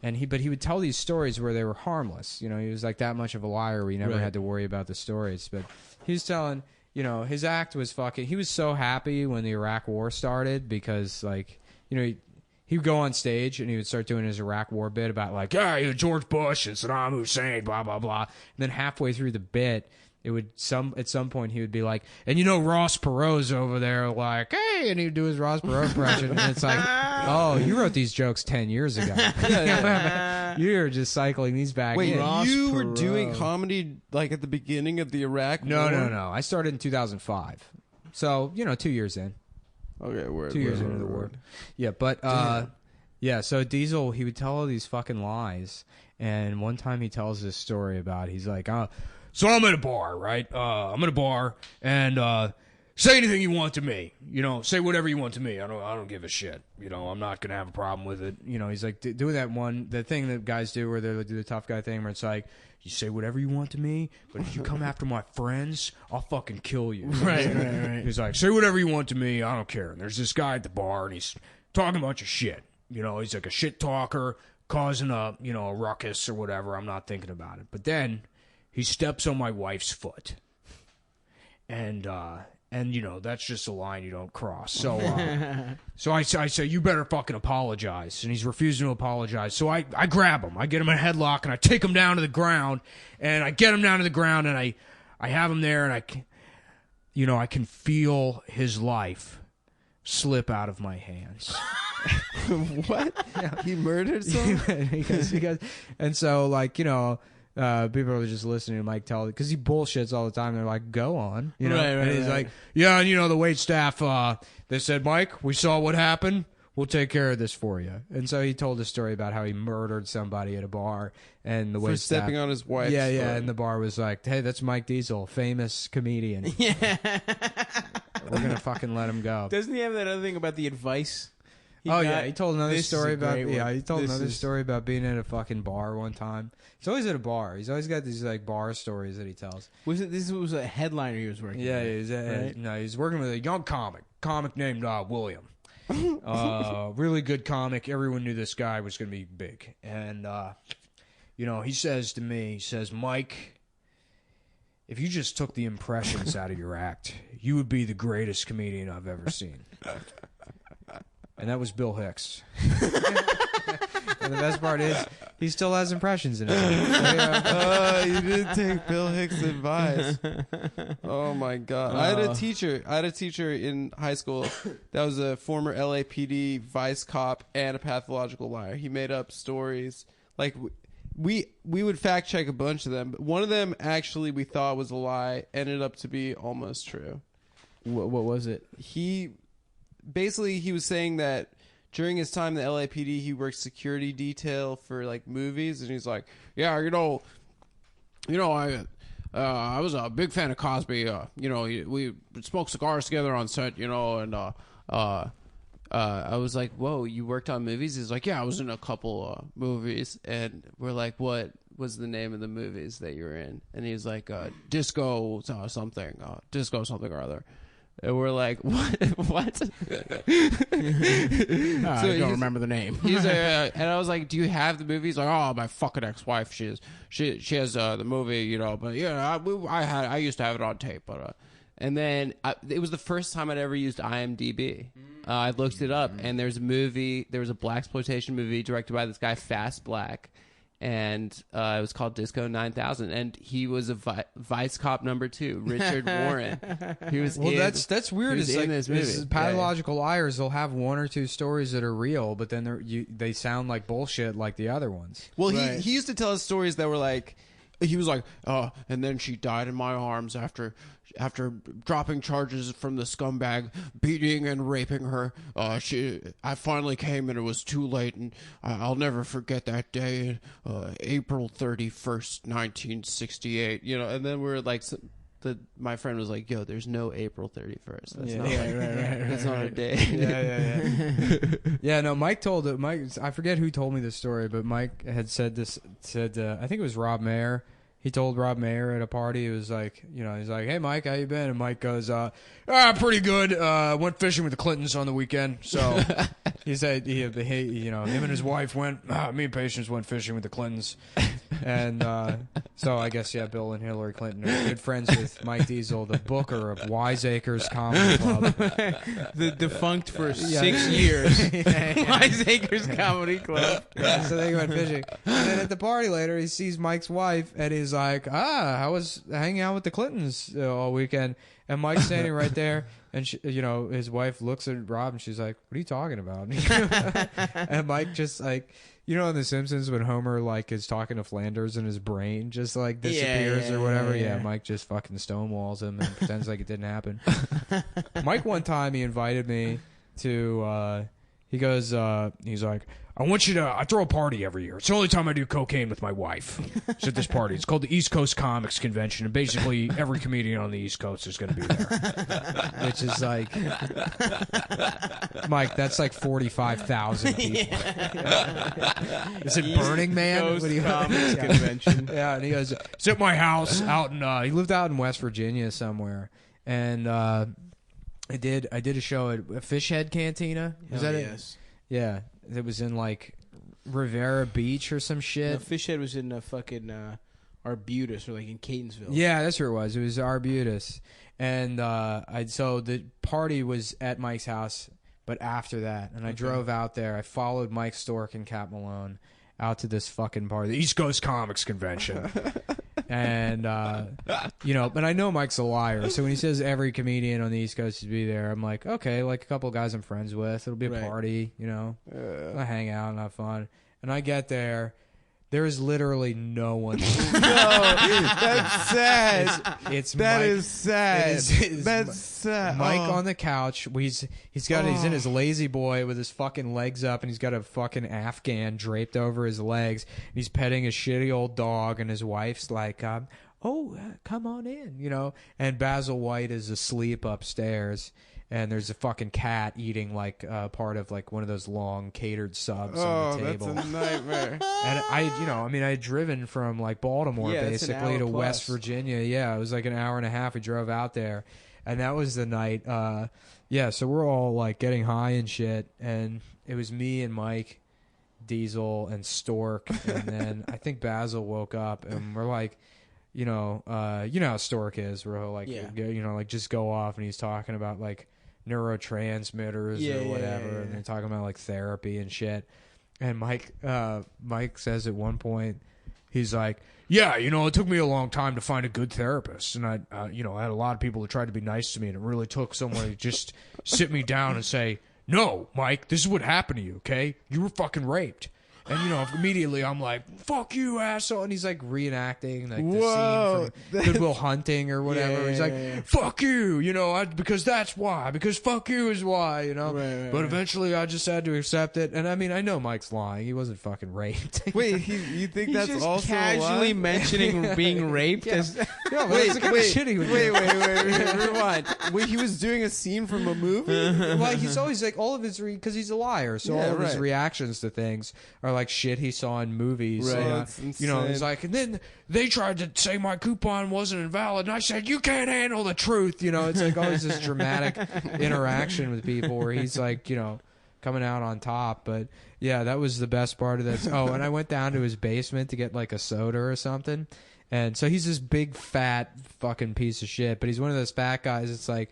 he would tell these stories where they were harmless. He was like that much of a liar. We never Right. had to worry about the stories. But he was telling, his act was fucking. He was so happy when the Iraq War started because, like, he would go on stage and he would start doing his Iraq War bit about like, yeah, George Bush and Saddam Hussein, blah blah blah. And then halfway through the bit, it would at some point he would be like, and Ross Perot's over there, like, hey, and he would do his Ross Perot impression, and it's like, oh, you wrote these jokes 10 years ago. You're just cycling these back. Wait, in. Ross you were Perot. doing comedy like at the beginning of the Iraq No, War? no. I started in 2005, so 2 years in. Okay, word. 2 years word, into the word, war. word. Yeah, but yeah. So Diesel, he would tell all these fucking lies, and one time he tells this story about he's like, so I'm at a bar, right? I'm at a bar, and say anything you want to me. Say whatever you want to me. I don't give a shit. I'm not gonna have a problem with it. He's like doing the thing that guys do where they do the tough guy thing, where it's like, you say whatever you want to me, but if you come after my friends, I'll fucking kill you. Right. He's like, say whatever you want to me, I don't care. And there's this guy at the bar, and he's talking a bunch of shit. He's like a shit talker, causing a ruckus or whatever. I'm not thinking about it. But then he steps on my wife's foot, and that's just a line you don't cross. So I say, you better fucking apologize. And he's refusing to apologize. So I grab him. I get him in a headlock, and I take him down to the ground. And I get him down to the ground, and I have him there, and I can feel his life slip out of my hands. What? He murdered someone? because, and so, like, people are just listening to Mike tell it because he bullshits all the time. They're like, go on. Right, and he's right. like, yeah, and the wait staff, they said, Mike, we saw what happened. We'll take care of this for you. And so he told a story about how he murdered somebody at a bar, and the For wait stepping staff, on his wife's yeah, foot. and the bar was like, hey, that's Mike Diesel, famous comedian. Yeah, we're gonna fucking let him go. Doesn't he have that other thing about the advice? He told another This is story a about great one. he told This another is- story about being at a fucking bar one time. He's always at a bar. He's always got these like bar stories that he tells. This was a headliner he was working. Yeah, with, right? he's working with a young comic named William. Really good comic. Everyone knew this guy was going to be big, and he says to me, Mike, if you just took the impressions out of your act, you would be the greatest comedian I've ever seen. And that was Bill Hicks. And the best part is, he still has impressions in it. You didn't take Bill Hicks' advice. Oh my god! I had a teacher in high school that was a former LAPD vice cop and a pathological liar. He made up stories. Like we would fact check a bunch of them, but one of them actually we thought was a lie ended up to be almost true. What was it? He was saying that during his time in the LAPD, he worked security detail for like movies, and he's like, yeah, I was a big fan of Cosby. We would smoke cigars together on set, and I was like, whoa, you worked on movies? He's like, yeah, I was in a couple movies, and we're like, what was the name of the movies that you were in? And he's like, Disco something or other. And we're like, what? I don't remember the name. He's and I was like, do you have the movie? He's like, oh, my fucking ex-wife, she has the movie, you know, but yeah, I used to have it on tape, but and then it was the first time I'd ever used IMDb. I looked it up, and there was a blaxploitation movie directed by this guy Fast Black, and it was called Disco 9000, and he was a Vice Cop number 2, Richard Warren. He was that's weird. It's It's in like this movie. pathological liars. They'll have one or two stories that are real, but then they sound like bullshit like the other ones. Well, Right. he used to tell us stories that were like, he was like, and then she died in my arms after dropping charges from the scumbag beating and raping her. I finally came and it was too late, and I'll never forget that day, April 31st, 1968. You know, and then we're like, my friend was like, yo, there's no April 31st. That's not right. that's not a day. Yeah, no, Mike. I forget who told me this story, but Mike had said I think it was Rob Mayer. He told Rob Mayer at a party, he was like, you know, he's like, hey, Mike, how you been? And Mike goes, pretty good. Went fishing with the Clintons on the weekend. So he said, you know, him and his wife went, me and Patience went fishing with the Clintons. And so I guess, yeah, Bill and Hillary Clinton are good friends with Mike Diesel, the booker of Wiseacres Comedy Club. The defunct for 6 years. Wiseacres Comedy Club. Yeah, so they went fishing. And then at the party later, he sees Mike's wife, and he's like, I was hanging out with the Clintons all weekend. And Mike's standing right there, and she, you know, his wife looks at Rob, and she's like, what are you talking about? And Mike just like, you know, in The Simpsons when Homer like is talking to Flanders and his brain just like disappears or whatever. Yeah, Mike just fucking stonewalls him and pretends like it didn't happen. Mike one time he invited me to. He goes. He's like, I throw a party every year. It's the only time I do cocaine with my wife. It's at this party. It's called the East Coast Comics Convention, and basically every comedian on the East Coast is going to be there. Which is like, Mike, that's like 45,000 people. Is it Burning Man? Coast What do you- Comics Convention. Yeah, and he goes, it's at my house out in. He lived out in West Virginia somewhere, and I did a show at Fishhead Cantina. Was that it? Yes. Yeah, it was in like Rivera Beach or some No, shit. Fishhead was in fucking Arbutus or like in Catonsville. Yeah, that's where it was. It was Arbutus, and so the party was at Mike's house, but after that, and I drove out there. I followed Mike Stork and Cat Malone out to this fucking party, the East Coast Comics Convention. And you know, but I know Mike's a liar, so when he says every comedian on the East Coast should be there, I'm like, okay, like a couple of guys I'm friends with, it'll be a Right. party, you know, I hang out and have fun. And I get there, there is literally no one. That's sad. It's That Mike. is sad. It is That's sad. Mike Oh. on the couch. He's in his lazy boy with his fucking legs up, and he's got a fucking Afghan draped over his legs. And he's petting a shitty old dog, and his wife's like, come on in, you know. And Basil White is asleep upstairs, and there's a fucking cat eating like part of like one of those long catered subs on the table. That's a nightmare. And I had driven from like Baltimore Yeah, it's an basically hour to plus. West Virginia. Yeah, it was like an hour and a half. We drove out there, and that was the night. So we're all like getting high and shit, and it was me and Mike, Diesel, and Stork, and then I think Basil woke up, and we're like, you know how Stork is, where he'll like, like just go off, and he's talking about like neurotransmitters or whatever, and they're talking about like therapy and shit. And Mike says at one point, he's like, yeah, you know, it took me a long time to find a good therapist, and I had a lot of people who tried to be nice to me, and it really took someone to just sit me down and say, no, Mike, this is what happened to you, okay? You were fucking raped. And, you know, immediately I'm like, fuck you, asshole. And he's like reenacting like the scene from Good Will Hunting or whatever. He's like, fuck you, you know, because that's why. Because fuck you is why, you know. But eventually I just had to accept it. And I mean, I know Mike's lying. He wasn't fucking raped. Wait, you think He's that's just also casually a lie? mentioning being raped as Yeah, but that's the kind of shit he would do. Wait, rewind. Wait, he was doing a scene from a movie? Well, he's always like all of his because he's a liar, so Yeah, all of his right. reactions to things are like shit he saw in movies. Right. Oh, that's You know, insane. he's like, and then they tried to say my coupon wasn't invalid, and I said, you can't handle the truth. You know, it's like always this dramatic interaction with people where he's like, you know, coming out on top. But yeah, that was the best part of this. Oh, and I went down to his basement to get like a soda or something. And so he's this big fat fucking piece of shit, but he's one of those fat guys. It's like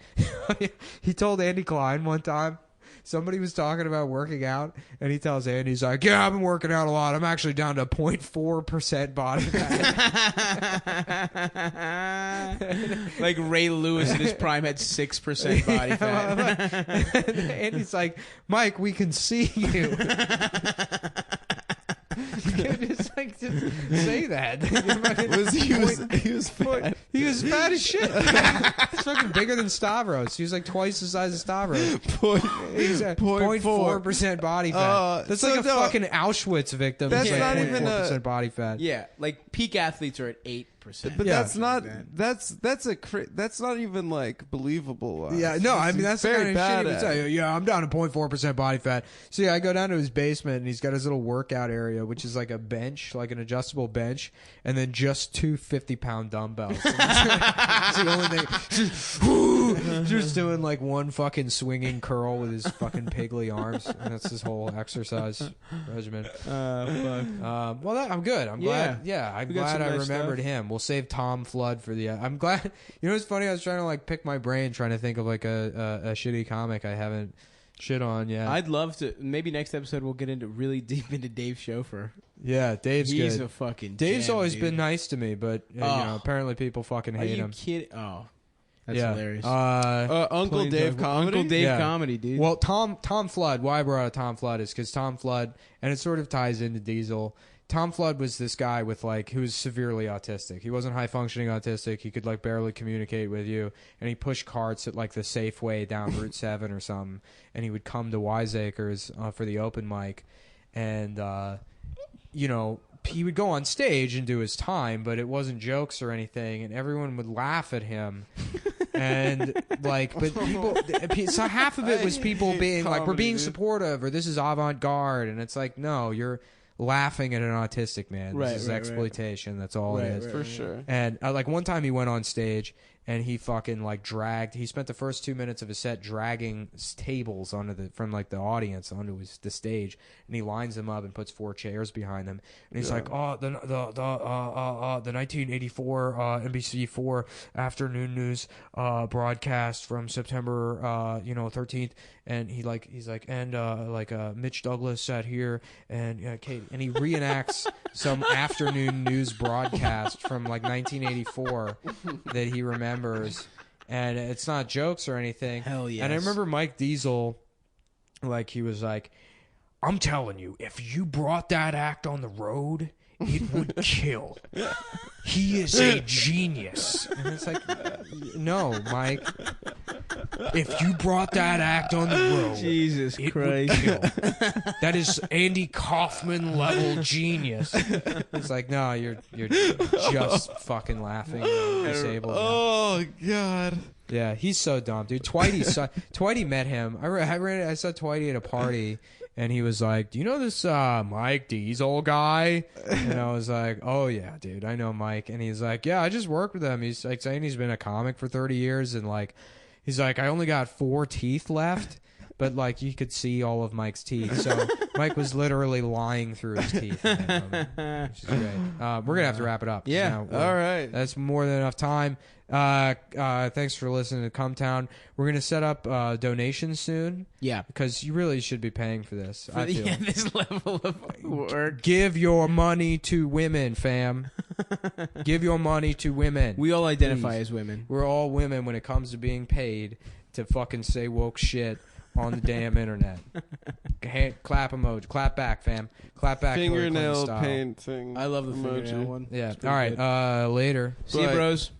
he told Andy Klein one time, somebody was talking about working out, and he tells Andy, he's like, yeah, I've been working out a lot. I'm actually down to 0.4% body fat. Like Ray Lewis in his prime had 6% body fat. And he's like, Mike, we can see you. just say that. He was fat. He was fat as shit. He's fucking bigger than Stavros. He was like twice the size of Stavros. He's at 0.4% body fat. That's so like a no, fucking Auschwitz victim. that's It's like not even 0.4% body fat. Yeah, like peak athletes are at 8%. But Yeah. that's not that's not even like believable. Yeah, no, I mean that's the kind of shit he would at. say. Yeah, I'm down to 0.4% body fat. So yeah, I go down to his basement and he's got his little workout area, which is like a bench, like an adjustable bench, and then just two 50-pound dumbbells. It's the only thing. Just doing like one fucking swinging curl with his fucking piggly arms, and that's his whole exercise regimen. Fuck. Well, I'm good. I'm glad. Yeah, I'm We got glad some I nice remembered stuff. him. We'll save Tom Flood for the. I'm glad. You know what's funny? I was trying to like pick my brain, trying to think of like a shitty comic I haven't shit on yet. I'd love to. Maybe next episode we'll get into really deep into Dave Schofer. Yeah, Dave's He's good. a fucking. Dave's gem, always dude. been nice to me, but you know, apparently people fucking Are hate you him. kidding? Oh, that's yeah. hilarious. Uncle Plain Dave Uncle comedy. Dave Yeah. comedy, dude. Well, Tom Flood. Why I brought up Tom Flood is because Tom Flood, and it sort of ties into Diesel. Tom Flood was this guy with like who was severely autistic. He wasn't high functioning autistic. He could like barely communicate with you, and he pushed carts at like the Safeway down Route 7 or something. And he would come to Wiseacres for the open mic, and you know, he would go on stage and do his time, but it wasn't jokes or anything, and everyone would laugh at him. And like, but people, so half of it was people being like, "We're being supportive," or "This is avant-garde," and it's like, no, you're laughing at an autistic man. Right, This is right, exploitation. That's all it is. For sure. And like one time he went on stage and he fucking like dragged. He spent the first 2 minutes of his set dragging tables onto from like the audience onto the stage, and he lines them up and puts 4 chairs behind them. And he's like, "Oh, the 1984 NBC4 afternoon news broadcast from September 13th." And he's like, Mitch Douglas sat here and Kate, and he reenacts some afternoon news broadcast from like 1984 that he remembers, and it's not jokes or anything. Hell yes. And I remember Mike Diesel, like he was like, "I'm telling you, if you brought that act on the road, it would kill. He is a genius." And it's like, no, Mike. If you brought that act on the road, Jesus it Christ. would kill. That is Andy Kaufman level genius. It's like, no, you're just fucking laughing and disabled. Oh God. Yeah, he's so dumb, dude. Twitey met him. I saw Twitey at a party, and he was like, "Do you know this Mike Diesel guy?" And I was like, "Oh yeah, dude, I know Mike." And he's like, "Yeah, I just worked with him." He's like saying he's been a comic for 30 years, and like, he's like, "I only got 4 teeth left." But like you could see all of Mike's teeth, so Mike was literally lying through his teeth, which is great. We're gonna have to wrap it up. Yeah. Now All right. that's more than enough time. Thanks for listening to Come Town. We're gonna set up donations soon Yeah. because you really should be paying for this. I feel. Yeah, this level of work. Give your money to women, fam. Give your money to women. We all identify Please. as women. We're all women when it comes to being paid to fucking say woke shit on the damn internet. Clap emoji. Clap back, fam. Clap back. Hillary Clinton Fingernail style. painting. I love the emoji. fingernail one. Yeah. It's pretty All right. good. Later. See you, Bye. bros.